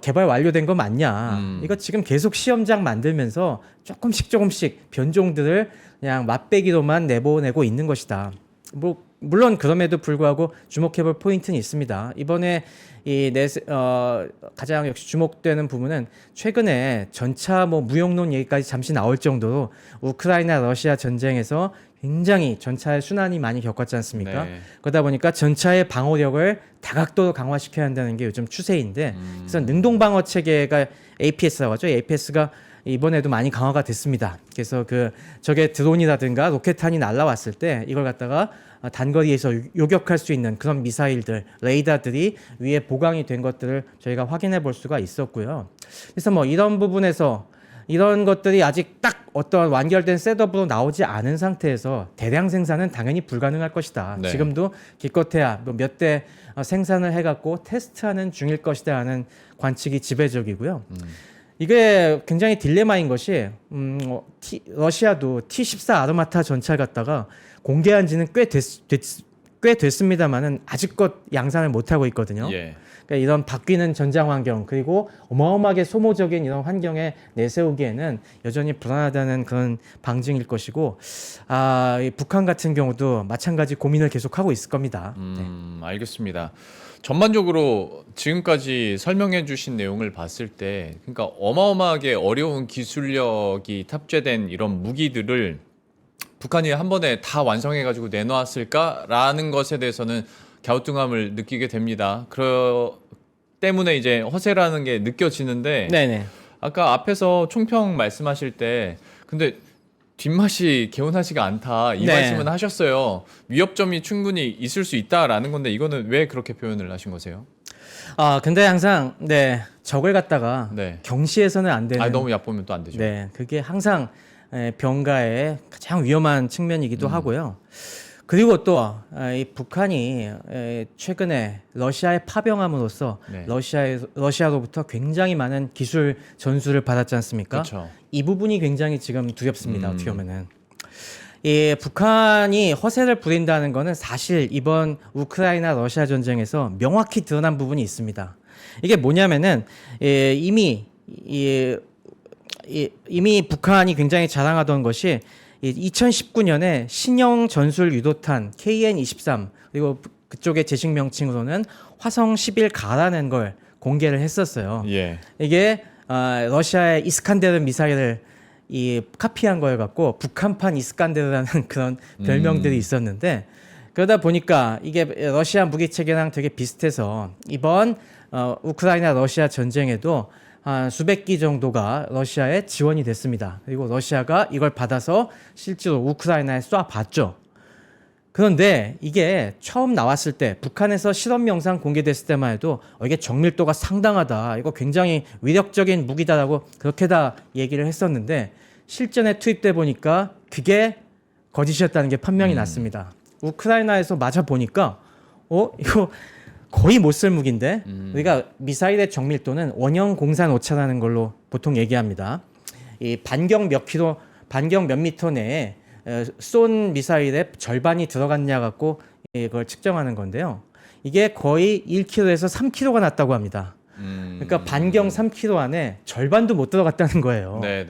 개발 완료된 거 맞냐? 이거 지금 계속 시험장 만들면서 조금씩 변종들을 그냥 맛배기로만 내보내고 있는 것이다. 뭐 물론 그럼에도 불구하고 주목해볼 포인트는 있습니다. 이번에 가장 역시 주목되는 부분은 최근에 전차 뭐 무용론 얘기까지 잠시 나올 정도로 우크라이나 러시아 전쟁에서 굉장히 전차의 순환이 많이 겪었지 않습니까? 네. 그러다 보니까 전차의 방어력을 다각도로 강화시켜야 한다는 게 요즘 추세인데 그래서 능동 방어 체계가 APS라고 하죠. APS가 이번에도 많이 강화가 됐습니다. 그래서 저게 드론이라든가 로켓탄이 날라왔을 때 이걸 갖다가 단거리에서 요격할 수 있는 그런 미사일들, 레이더들이 위에 보강이 된 것들을 저희가 확인해 볼 수가 있었고요. 그래서 뭐 이런 부분에서 이런 것들이 아직 딱 어떤 완결된 셋업으로 나오지 않은 상태에서 대량 생산은 당연히 불가능할 것이다. 네. 지금도 기껏해야 몇 대 생산을 해갖고 테스트하는 중일 것이다 하는 관측이 지배적이고요. 이게 굉장히 딜레마인 것이 러시아도 T-14 아르마타 전차를 갖다가 공개한 지는 꽤 됐습니다만은 아직껏 양산을 못하고 있거든요. 예. 그러니까 이런 바뀌는 전장 환경 그리고 어마어마하게 소모적인 이런 환경에 내세우기에는 여전히 불안하다는 그런 방증일 것이고 이 북한 같은 경우도 마찬가지 고민을 계속하고 있을 겁니다. 알겠습니다. 전반적으로 지금까지 설명해 주신 내용을 봤을 때 그러니까 어마어마하게 어려운 기술력이 탑재된 이런 무기들을 북한이 한 번에 다 완성해 가지고 내놓았을까라는 것에 대해서는 갸우뚱함을 느끼게 됩니다. 때문에 이제 허세라는 게 느껴지는데 네네. 아까 앞에서 총평 말씀하실 때 근데 뒷맛이 개운하지가 않다 이 네. 말씀은 하셨어요. 위협점이 충분히 있을 수 있다라는 건데 이거는 왜 그렇게 표현을 하신 거세요? 근데 항상 적을 갖다가 네. 경시해서는 안 되는. 너무 얕보면 또 안 되죠. 네, 그게 항상 병가의 가장 위험한 측면이기도 하고요. 그리고 또 이 북한이 최근에 러시아에 파병함으로써 네. 러시아로부터 굉장히 많은 기술 전수를 받았지 않습니까? 그렇죠. 이 부분이 굉장히 지금 두렵습니다. 어떻게 보면은. 북한이 허세를 부린다는 것은 사실 이번 우크라이나 러시아 전쟁에서 명확히 드러난 부분이 있습니다. 이게 뭐냐면은 이미 북한이 굉장히 자랑하던 것이 2019년에 신형 전술 유도탄 KN-23 그리고 그쪽의 제식 명칭으로는 화성 11 가라는 걸 공개를 했었어요. 예. 이게 러시아의 이스칸데르 미사일을 카피한 거여 갖고 북한판 이스칸데르라는 그런 별명들이 있었는데 그러다 보니까 이게 러시아 무기 체계랑 되게 비슷해서 이번 우크라이나 러시아 전쟁에도 한 수백 기 정도가 러시아에 지원이 됐습니다. 그리고 러시아가 이걸 받아서 실제로 우크라이나에 쏴봤죠. 그런데 이게 처음 나왔을 때 북한에서 실험 영상 공개됐을 때만 해도 이게 정밀도가 상당하다. 이거 굉장히 위력적인 무기다라고 그렇게 다 얘기를 했었는데 실전에 투입돼 보니까 그게 거짓이었다는 게 판명이 났습니다. 우크라이나에서 맞아 보니까 이거 거의 못 쓸 무기인데 우리가 미사일의 정밀도는 원형 공산 오차라는 걸로 보통 얘기합니다. 이 반경 몇 미터 내에 쏜 미사일의 절반이 들어갔냐 갖고 이걸 측정하는 건데요. 이게 거의 1km에서 3km가 났다고 합니다. 그러니까 반경 3km 안에 절반도 못 들어갔다는 거예요. 네.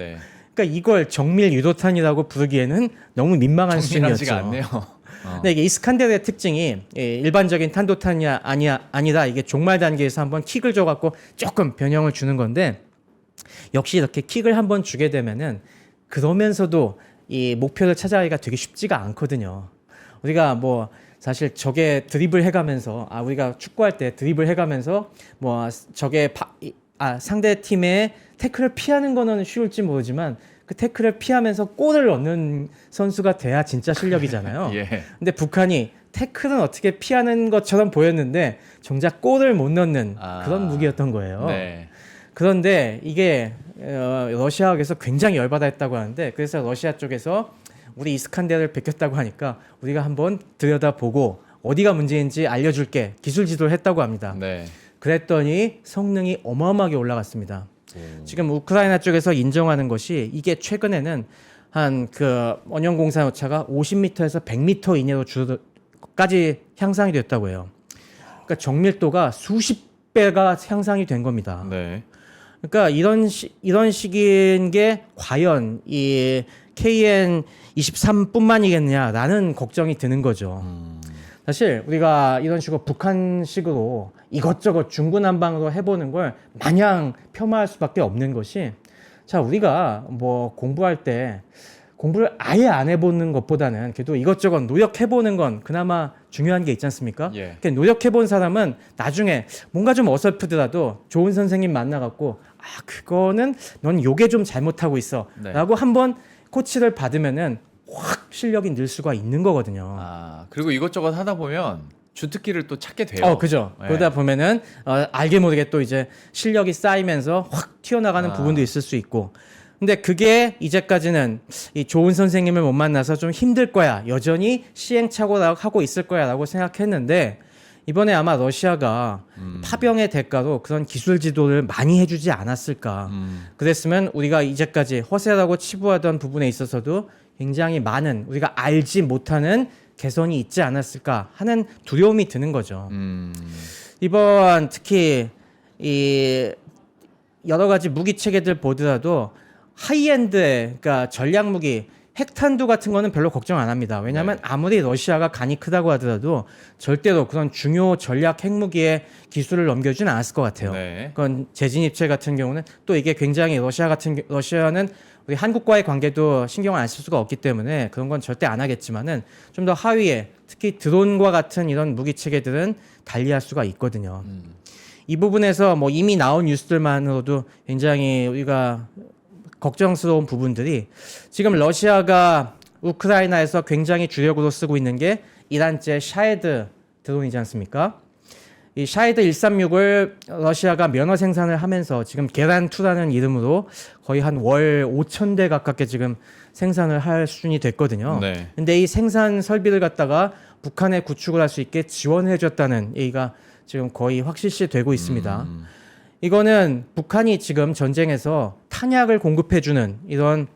그러니까 이걸 정밀 유도탄이라고 부르기에는 너무 민망한 수준이었죠. 정밀하지가 않네요. 네, 이게 이스칸데르의 특징이 일반적인 탄도탄이 아니라 이게 종말 단계에서 한번 킥을 줘갖고 조금 변형을 주는 건데 역시 이렇게 킥을 한번 주게 되면은 그러면서도 이 목표를 찾아가기가 되게 쉽지가 않거든요. 우리가 뭐 사실 저게 드리블 해가면서 우리가 축구할 때 드리블 해가면서 뭐 저게 상대 팀의 태클을 피하는 거는 쉬울지 모르지만 그 태클을 피하면서 골을 넣는 선수가 돼야 진짜 실력이잖아요. 예. 근데 북한이 태클은 어떻게 피하는 것처럼 보였는데 정작 골을 못 넣는 그런 무기였던 거예요. 네. 그런데 이게 러시아에서 굉장히 열받아 했다고 하는데 그래서 러시아 쪽에서 우리 이스칸데르를 베꼈다고 하니까 우리가 한번 들여다보고 어디가 문제인지 알려줄게 기술 지도를 했다고 합니다. 네. 그랬더니 성능이 어마어마하게 올라갔습니다. 지금 우크라이나 쪽에서 인정하는 것이 이게 최근에는 한 그 원형 공사 오차가 50m에서 100m 이내로 까지 향상이 됐다고 해요. 그러니까 정밀도가 수십 배가 향상이 된 겁니다. 네. 그러니까 이런 식인 게 과연 이 KN-23뿐만이겠냐라는 걱정이 드는 거죠. 사실 우리가 이런 식으로 북한식으로 이것저것 중구난방으로 해보는 걸 마냥 폄하할 수밖에 없는 것이 자 우리가 뭐 공부할 때 공부를 아예 안 해보는 것보다는 그래도 이것저것 노력해보는 건 그나마 중요한 게 있지 않습니까? 예. 노력해본 사람은 나중에 뭔가 좀 어설프더라도 좋은 선생님 만나갖고 그거는 넌 요게 좀 잘못하고 있어 네. 라고 한번 코치를 받으면은 확 실력이 늘 수가 있는 거거든요. 그리고 이것저것 하다 보면 주특기를 또 찾게 돼요. 그죠. 네. 그러다 보면은 알게 모르게 또 이제 실력이 쌓이면서 확 튀어나가는 부분도 있을 수 있고. 근데 그게 이제까지는 이 좋은 선생님을 못 만나서 좀 힘들 거야. 여전히 시행착오하고 있을 거야라고 생각했는데 이번에 아마 러시아가 파병의 대가로 그런 기술 지도를 많이 해주지 않았을까. 그랬으면 우리가 이제까지 허세라고 치부하던 부분에 있어서도 굉장히 많은 우리가 알지 못하는 개선이 있지 않았을까 하는 두려움이 드는 거죠. 이번 특히 이 여러 가지 무기 체계들 보더라도 하이엔드의 그러니까 전략 무기 핵탄두 같은 거는 별로 걱정 안 합니다. 왜냐하면 아무리 러시아가 간이 크다고 하더라도 절대로 그런 중요 전략 핵무기의 기술을 넘겨주진 않았을 것 같아요. 네. 그건 재진입체 같은 경우는 또 이게 굉장히 러시아는 우리 한국과의 관계도 신경을 안 쓸 수가 없기 때문에 그런 건 절대 안 하겠지만은 좀 더 하위에 특히 드론과 같은 이런 무기 체계들은 달리할 수가 있거든요. 이 부분에서 뭐 이미 나온 뉴스들만으로도 굉장히 우리가 걱정스러운 부분들이 지금 러시아가 우크라이나에서 굉장히 주력으로 쓰고 있는 게 이란제 샤헤드 드론이지 않습니까? 이 샤헤드 136을 러시아가 면허 생산을 하면서 지금 계란2라는 이름으로 거의 한 월 5,000대 가깝게 지금 생산을 할 수준이 됐거든요. 네. 근데 이 생산 설비를 갖다가 북한에 구축을 할 수 있게 지원해 줬다는 얘기가 지금 거의 확실시 되고 있습니다. 이거는 북한이 지금 전쟁에서 탄약을 공급해주는 이런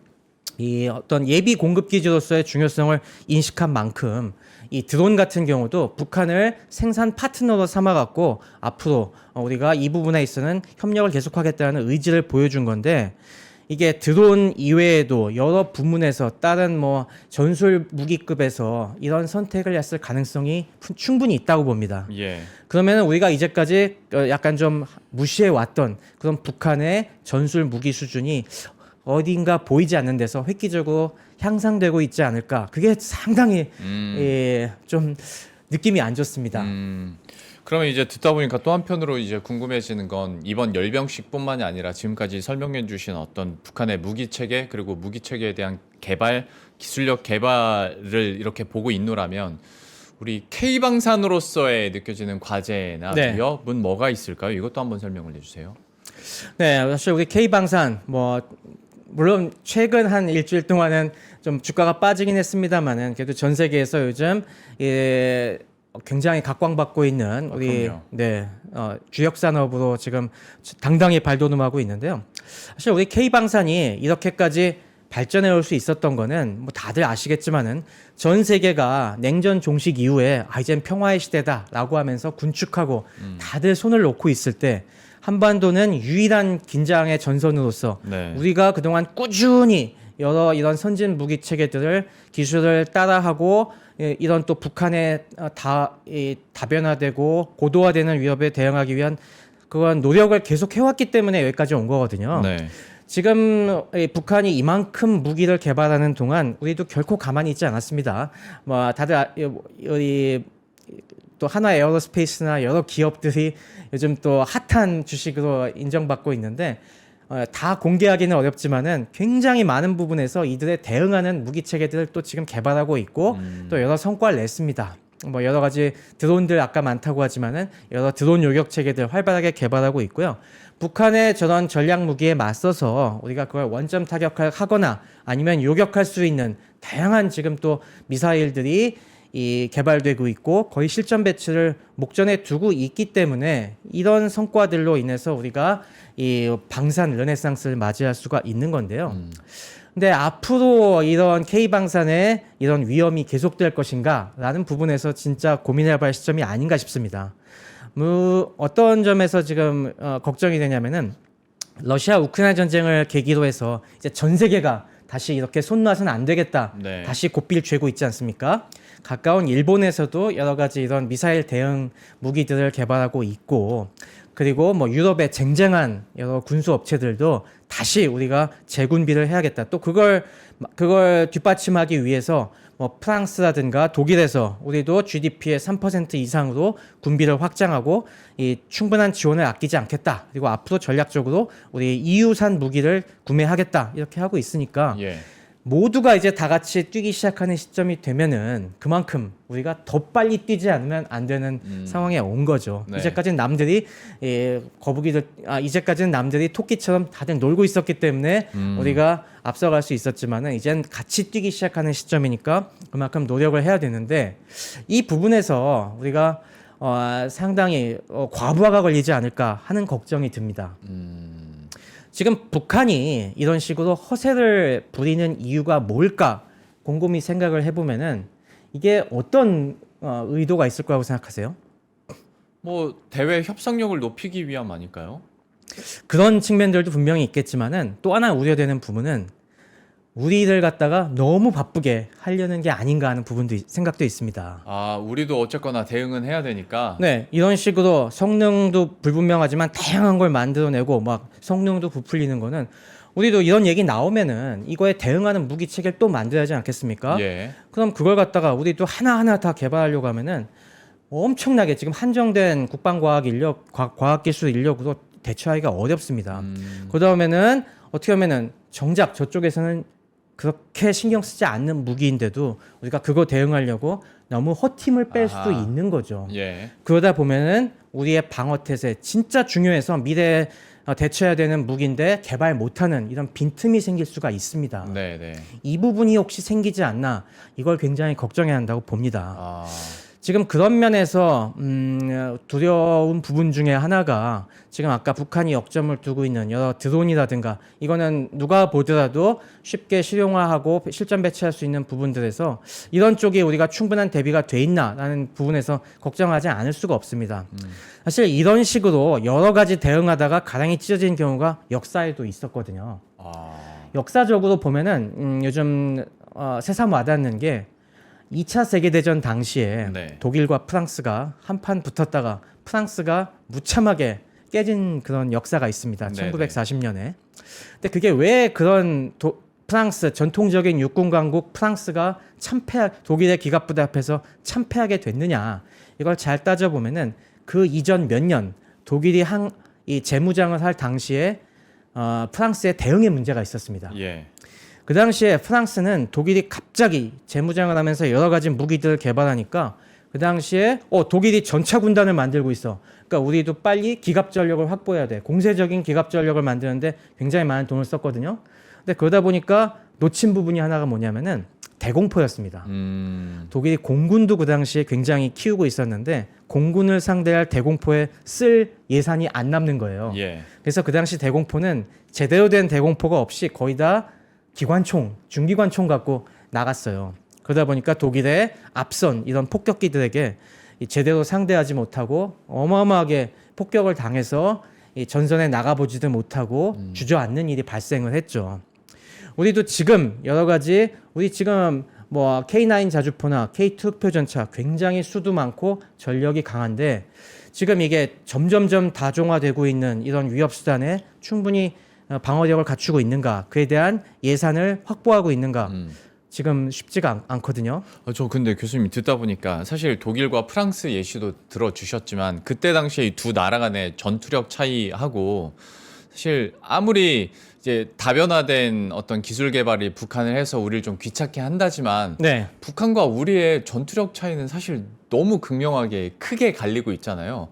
이 어떤 예비 공급 기지로서의 중요성을 인식한 만큼 이 드론 같은 경우도 북한을 생산 파트너로 삼아갖고 앞으로 우리가 이 부분에 있어서는 협력을 계속하겠다는 의지를 보여준 건데 이게 드론 이외에도 여러 부문에서 다른 뭐 전술 무기급에서 이런 선택을 했을 가능성이 충분히 있다고 봅니다. 예. 그러면 우리가 이제까지 약간 좀 무시해 왔던 그런 북한의 전술 무기 수준이 어딘가 보이지 않는 데서 획기적으로 향상되고 있지 않을까. 그게 상당히 좀 느낌이 안 좋습니다. 그러면 이제 듣다 보니까 또 한편으로 이제 궁금해지는 건 이번 열병식뿐만이 아니라 지금까지 설명해 주신 어떤 북한의 무기 체계 그리고 무기 체계에 대한 개발, 기술력 개발을 이렇게 보고 있노라면 우리 K방산으로서의 느껴지는 과제나 위협은 뭐가 있을까요? 이것도 한번 설명을 해주세요. 네, 사실 우리 K방산 물론 최근 한 일주일 동안은 좀 주가가 빠지긴 했습니다만은 그래도 전 세계에서 요즘 굉장히 각광받고 있는 우리 주력 산업으로 지금 당당히 발돋움하고 있는데요. 사실 우리 K방산이 이렇게까지 발전해 올 수 있었던 거는 뭐 다들 아시겠지만은 전 세계가 냉전 종식 이후에 이젠 평화의 시대다라고 하면서 군축하고 다들 손을 놓고 있을 때 한반도는 유일한 긴장의 전선으로서 우리가 그동안 꾸준히 여러 이런 선진 무기 체계들을 기술을 따라하고 이런 또 북한의 다변화되고 고도화되는 위협에 대응하기 위한 그런 노력을 계속 해왔기 때문에 여기까지 온 거거든요. 지금 이 북한이 이만큼 무기를 개발하는 동안 우리도 결코 가만히 있지 않았습니다. 뭐 다들 우리 또 하나 에어로스페이스나 여러 기업들이 요즘 또 핫한 주식으로 인정받고 있는데 다 공개하기는 어렵지만은 굉장히 많은 부분에서 이들에 대응하는 무기 체계들을 또 지금 개발하고 있고 또 여러 성과를 냈습니다. 뭐 여러 가지 드론들 아까 많다고 하지만은 여러 드론 요격 체계들 활발하게 개발하고 있고요. 북한의 저런 전략 무기에 맞서서 우리가 그걸 원점 타격하거나 아니면 요격할 수 있는 다양한 지금 또 미사일들이 이 개발되고 있고 거의 실전 배치를 목전에 두고 있기 때문에 이런 성과들로 인해서 우리가 이 방산 르네상스를 맞이할 수가 있는 건데요. 근데 앞으로 이런 K방산의 이런 위험이 계속될 것인가라는 부분에서 진짜 고민해봐야 할 시점이 아닌가 싶습니다. 뭐 어떤 점에서 지금 걱정이 되냐면은 러시아 우크라이나 전쟁을 계기로 해서 이제 전 세계가 다시 이렇게 손 놔서는 안 되겠다. 네. 다시 고삐를 쥐고 있지 않습니까? 가까운 일본에서도 여러 가지 이런 미사일 대응 무기들을 개발하고 있고 그리고 뭐 유럽의 쟁쟁한 여러 군수 업체들도 다시 우리가 재군비를 해야겠다. 또 그걸 뒷받침하기 위해서 뭐 프랑스라든가 독일에서 우리도 GDP의 3% 이상으로 군비를 확장하고 이 충분한 지원을 아끼지 않겠다. 그리고 앞으로 전략적으로 우리 EU산 무기를 구매하겠다. 이렇게 하고 있으니까 예. 모두가 이제 다 같이 뛰기 시작하는 시점이 되면은 그만큼 우리가 더 빨리 뛰지 않으면 안 되는 상황에 온 거죠. 네. 이제까지는 남들이 이제까지는 남들이 토끼처럼 다들 놀고 있었기 때문에 우리가 앞서갈 수 있었지만은 이젠 같이 뛰기 시작하는 시점이니까 그만큼 노력을 해야 되는데 이 부분에서 우리가 상당히 과부하가 걸리지 않을까 하는 걱정이 듭니다. 지금 북한이 이런 식으로 허세를 부리는 이유가 뭘까 곰곰이 생각을 해보면은 이게 어떤 의도가 있을 거라고 생각하세요? 뭐 대외 협상력을 높이기 위함 아닐까요? 그런 측면들도 분명히 있겠지만은 또 하나 우려되는 부분은 우리를 갖다가 너무 바쁘게 하려는 게 아닌가 하는 부분도 생각도 있습니다. 아, 우리도 어쨌거나 대응은 해야 되니까. 네, 이런 식으로 성능도 불분명하지만 다양한 걸 만들어내고 막 성능도 부풀리는 거는 우리도 이런 얘기 나오면은 이거에 대응하는 무기 체계를 또 만들어야 하지 않겠습니까? 예. 그럼 그걸 갖다가 우리도 하나하나 다 개발하려고 하면은 엄청나게 지금 한정된 국방과학 인력, 과학기술 인력으로 대처하기가 어렵습니다. 그다음에는 어떻게 하면은 정작 저쪽에서는 그렇게 신경 쓰지 않는 무기인데도 우리가 그거 대응하려고 너무 허팀을 뺄 수도 아하. 있는 거죠. 예. 그러다 보면은 우리의 방어태세 진짜 중요해서 미래에 대처해야 되는 무기인데 개발 못하는 이런 빈틈이 생길 수가 있습니다. 네, 네. 이 부분이 혹시 생기지 않나 이걸 굉장히 걱정해야 한다고 봅니다. 아. 지금 그런 면에서 두려운 부분 중에 하나가 지금 아까 북한이 역점을 두고 있는 여러 드론이라든가 이거는 누가 보더라도 쉽게 실용화하고 실전 배치할 수 있는 부분들에서 이런 쪽에 우리가 충분한 대비가 돼 있나라는 부분에서 걱정하지 않을 수가 없습니다. 사실 이런 식으로 여러 가지 대응하다가 가랑이 찢어진 경우가 역사에도 있었거든요. 아. 역사적으로 보면은 요즘 새삼 와닿는 게 2차 세계대전 당시에 네. 독일과 프랑스가 한판 붙었다가 프랑스가 무참하게 깨진 그런 역사가 있습니다. 네네. 1940년에. 근데 그게 왜 그런 프랑스 전통적인 육군 강국 프랑스가 독일의 기갑부대 앞에서 참패하게 됐느냐. 이걸 잘 따져보면은 그 이전 몇 년 독일이 이 재무장을 할 당시에 프랑스의 대응에 문제가 있었습니다. 예. 그 당시에 프랑스는 독일이 갑자기 재무장을 하면서 여러 가지 무기들을 개발하니까 그 당시에 독일이 전차 군단을 만들고 있어. 그러니까 우리도 빨리 기갑 전력을 확보해야 돼. 공세적인 기갑 전력을 만드는데 굉장히 많은 돈을 썼거든요. 근데 그러다 보니까 놓친 부분이 하나가 뭐냐면은 대공포였습니다. 독일이 공군도 그 당시에 굉장히 키우고 있었는데 공군을 상대할 대공포에 쓸 예산이 안 남는 거예요. 예. 그래서 그 당시 대공포는 제대로 된 대공포가 없이 거의 다 기관총, 중기관총 갖고 나갔어요. 그러다 보니까 독일의 앞선 이런 폭격기들에게 제대로 상대하지 못하고 어마어마하게 폭격을 당해서 이 전선에 나가보지도 못하고 주저앉는 일이 발생을 했죠. 우리도 지금 여러 가지 우리 지금 뭐 K9 자주포나 K2 흑표전차 굉장히 수도 많고 전력이 강한데 지금 이게 점점점 다종화되고 있는 이런 위협 수단에 충분히 방어력을 갖추고 있는가, 그에 대한 예산을 확보하고 있는가, 지금 쉽지가 않거든요. 저 근데 교수님 듣다 보니까 사실 독일과 프랑스 예시도 들어주셨지만 그때 당시에 이 두 나라 간의 전투력 차이하고 사실 아무리 이제 다변화된 어떤 기술 개발이 북한을 해서 우리를 좀 귀찮게 한다지만 네. 북한과 우리의 전투력 차이는 사실 너무 극명하게 크게 갈리고 있잖아요.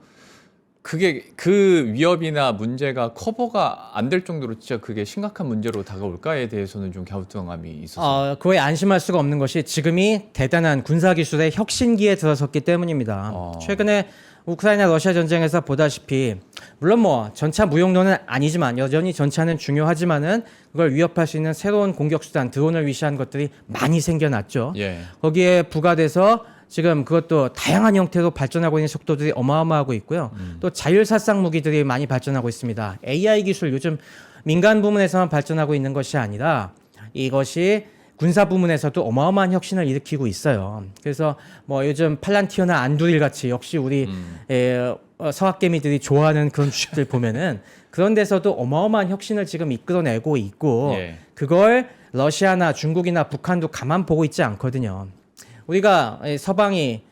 그게 그 위협이나 문제가 커버가 안 될 정도로 진짜 그게 심각한 문제로 다가올까에 대해서는 좀 갸우뚱함이 있어서. 그거에 안심할 수가 없는 것이 지금이 대단한 군사기술의 혁신기에 들어섰기 때문입니다. 최근에 우크라이나 러시아 전쟁에서 보다시피 물론 뭐 전차 무용론은 아니지만 여전히 전차는 중요하지만은 그걸 위협할 수 있는 새로운 공격 수단 드론을 위시한 것들이 많이 생겨났죠. 예. 거기에 부과돼서 지금 그것도 다양한 형태로 발전하고 있는 속도들이 어마어마하고 있고요. 또 자율殺傷 무기들이 많이 발전하고 있습니다. AI 기술 요즘 민간 부문에서만 발전하고 있는 것이 아니라 이것이 군사 부문에서도 어마어마한 혁신을 일으키고 있어요. 그래서 뭐 요즘 팔란티어나 안두릴 같이 역시 우리 서학개미들이 좋아하는 그런 주식들 보면은 그런 데서도 어마어마한 혁신을 지금 이끌어내고 있고 예. 그걸 러시아나 중국이나 북한도 가만 보고 있지 않거든요. 우리가 서방이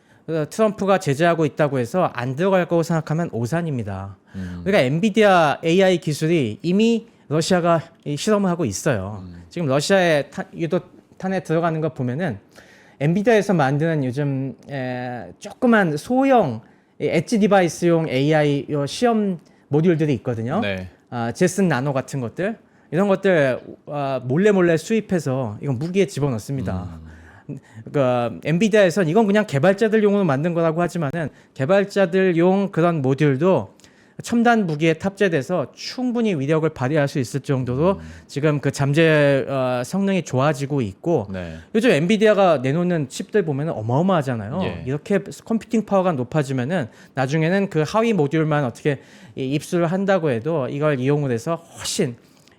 트럼프가 제재하고 있다고 해서 안 들어갈 거고 생각하면 오산입니다. 우리가 엔비디아 AI 기술이 이미 러시아가 실험을 하고 있어요. 지금 러시아의 유도탄에 들어가는 거 보면은 엔비디아에서 만드는 요즘 조그만 소형 엣지 디바이스용 AI 시험 모듈들이 있거든요. 네. 제슨 나노 같은 것들 이런 것들 몰래 수입해서 이건 무기에 집어넣습니다. 그러니까 엔비디아에선 이건 그냥 개발자들용으로 만든 거라고 하지만은 개발자들용 그런 모듈도 첨단 무기에 탑재돼서 충분히 위력을 발휘할 수 있을 정도로 지금 그 잠재 성능이 좋아지고 있고 네. 요즘 엔비디아가 내놓는 칩들 보면은 어마어마하잖아요. 예. 이렇게 컴퓨팅 파워가 높아지면은 나중에는 그 하위 모듈만 어떻게 입수를 한다고 해도 이걸 이용을 해서 훨씬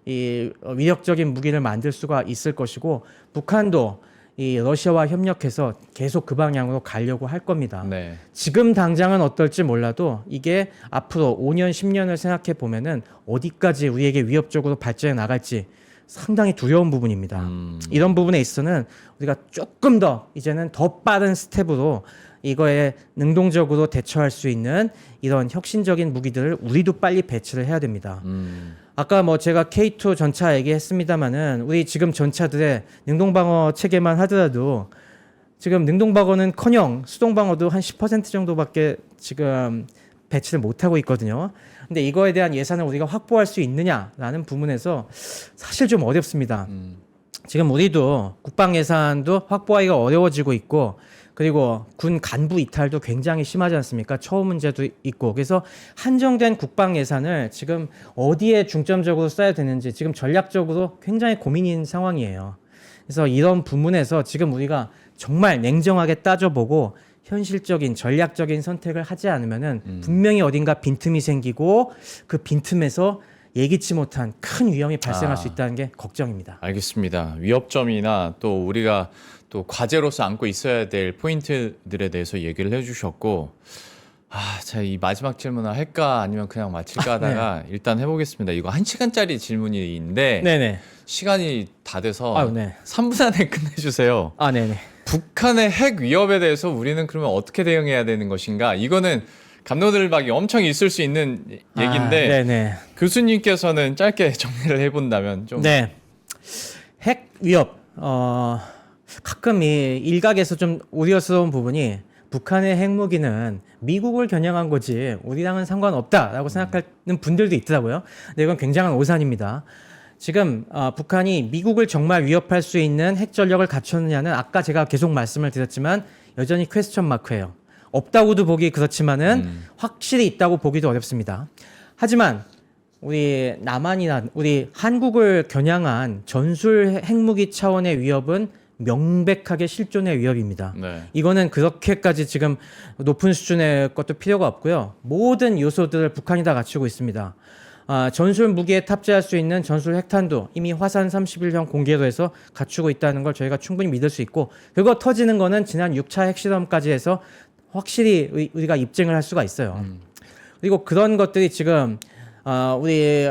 이 위력적인 무기를 만들 수가 있을 것이고 북한도 이 러시아와 협력해서 계속 그 방향으로 가려고 할 겁니다. 네. 지금 당장은 어떨지 몰라도 이게 앞으로 5년, 10년을 생각해 보면은 어디까지 우리에게 위협적으로 발전해 나갈지 상당히 두려운 부분입니다. 이런 부분에 있어서는 우리가 조금 더 이제는 더 빠른 스텝으로 이거에 능동적으로 대처할 수 있는 이런 혁신적인 무기들을 우리도 빨리 배치를 해야 됩니다. 아까 뭐 제가 K2 전차 얘기했습니다마는 우리 지금 전차들의 능동방어 체계만 하더라도 지금 능동방어는커녕 수동방어도 한 10% 정도밖에 지금 배치를 못하고 있거든요. 근데 이거에 대한 예산을 우리가 확보할 수 있느냐라는 부분에서 사실 좀 어렵습니다. 지금 우리도 국방 예산도 확보하기가 어려워지고 있고 그리고 군 간부 이탈도 굉장히 심하지 않습니까? 처우 문제도 있고 그래서 한정된 국방 예산을 지금 어디에 중점적으로 써야 되는지 지금 전략적으로 굉장히 고민인 상황이에요. 그래서 이런 부분에서 지금 우리가 정말 냉정하게 따져보고 현실적인 전략적인 선택을 하지 않으면은 분명히 어딘가 빈틈이 생기고 그 빈틈에서 예기치 못한 큰 위험이 발생할 수 있다는 게 걱정입니다. 알겠습니다. 위협점이나 또 우리가 또 과제로서 안고 있어야 될 포인트들에 대해서 얘기를 해주셨고, 자, 이 마지막 질문을 할까 아니면 그냥 마칠까 하다가 일단 해보겠습니다. 이거 1시간짜리 질문인데 네네. 시간이 다 돼서 아유, 네. 3분 안에 끝내주세요. 네네. 북한의 핵 위협에 대해서 우리는 그러면 어떻게 대응해야 되는 것인가? 이거는 감로들박이 엄청 있을 수 있는 얘기인데 네네. 교수님께서는 짧게 정리를 해본다면 좀. 네. 핵 위협. 가끔 이 일각에서 좀 우려스러운 부분이 북한의 핵무기는 미국을 겨냥한 거지 우리랑은 상관없다라고 생각하는 분들도 있더라고요. 근데 이건 굉장한 오산입니다. 지금 북한이 미국을 정말 위협할 수 있는 핵 전력을 갖췄느냐는 아까 제가 계속 말씀을 드렸지만 여전히 퀘스천 마크예요. 없다고도 보기 그렇지만은 확실히 있다고 보기도 어렵습니다. 하지만 우리 남한이나 우리 한국을 겨냥한 전술 핵무기 차원의 위협은 명백하게 실존의 위협입니다. 네. 이거는 그렇게까지 지금 높은 수준의 것도 필요가 없고요. 모든 요소들을 북한이 다 갖추고 있습니다. 전술 무기에 탑재할 수 있는 전술 핵탄도 이미 화산 31형 공개로 해서 갖추고 있다는 걸 저희가 충분히 믿을 수 있고 그거 터지는 거는 지난 6차 핵실험까지 해서 확실히 우리가 입증을 할 수가 있어요. 그리고 그런 것들이 지금 우리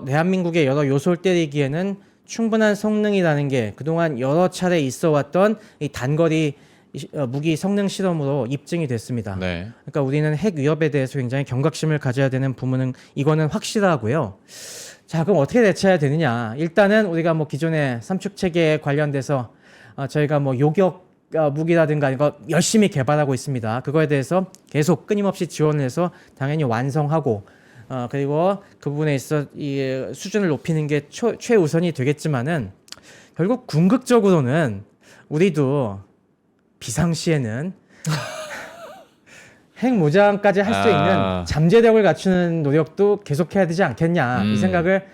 대한민국의 여러 요소를 때리기에는 충분한 성능이라는 게 그동안 여러 차례 있어 왔던 이 단거리 무기 성능 실험으로 입증이 됐습니다. 네. 그러니까 우리는 핵 위협에 대해서 굉장히 경각심을 가져야 되는 부분은 이거는 확실하고요. 자, 그럼 어떻게 대처해야 되느냐? 일단은 우리가 뭐 기존의 삼축 체계에 관련돼서 저희가 뭐 요격 무기라든가 이거 열심히 개발하고 있습니다. 그거에 대해서 계속 끊임없이 지원을 해서 당연히 완성하고 그리고 그 부분에 있어 이 수준을 높이는 게 최우선이 되겠지만은 결국 궁극적으로는 우리도 비상시에는 핵 무장까지 할 수 있는 잠재력을 갖추는 노력도 계속해야 되지 않겠냐 이 생각을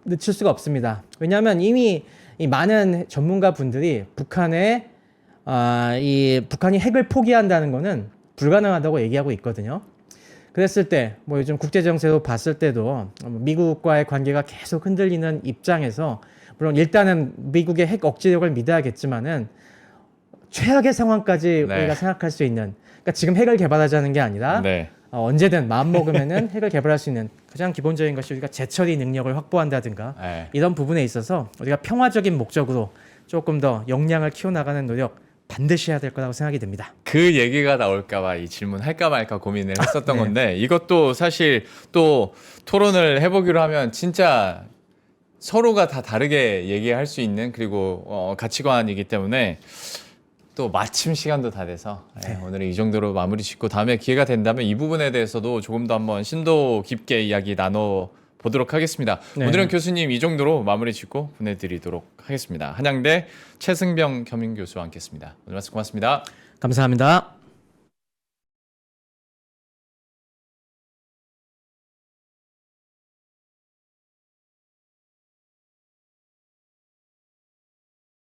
늦출 수가 없습니다. 왜냐하면 이미 이 많은 전문가 분들이 북한이 핵을 포기한다는 거는 불가능하다고 얘기하고 있거든요. 그랬을 때 뭐 요즘 국제 정세로 봤을 때도 미국과의 관계가 계속 흔들리는 입장에서 물론 일단은 미국의 핵 억지력을 믿어야겠지만은 최악의 상황까지 네. 우리가 생각할 수 있는 그러니까 지금 핵을 개발하자는 게 아니라 네. 언제든 마음 먹으면은 핵을 개발할 수 있는 가장 기본적인 것이 우리가 재처리 능력을 확보한다든가 네. 이런 부분에 있어서 우리가 평화적인 목적으로 조금 더 역량을 키워나가는 노력 반드시 해야 될 거라고 생각이 듭니다. 그 얘기가 나올까봐 이 질문 할까 말까 고민을 했었던 네. 건데 이것도 사실 또 토론을 해보기로 하면 진짜 서로가 다 다르게 얘기할 수 있는 그리고 가치관이기 때문에 또 마침 시간도 다 돼서 오늘은 이 정도로 마무리 짓고 다음에 기회가 된다면 이 부분에 대해서도 조금 더 한번 심도 깊게 이야기 나눠 보도록 하겠습니다. 네. 오늘은 교수님 이 정도로 마무리 짓고 보내드리도록 하겠습니다. 한양대 최승병 겸임교수와 함께했습니다. 오늘 말씀 고맙습니다. 감사합니다.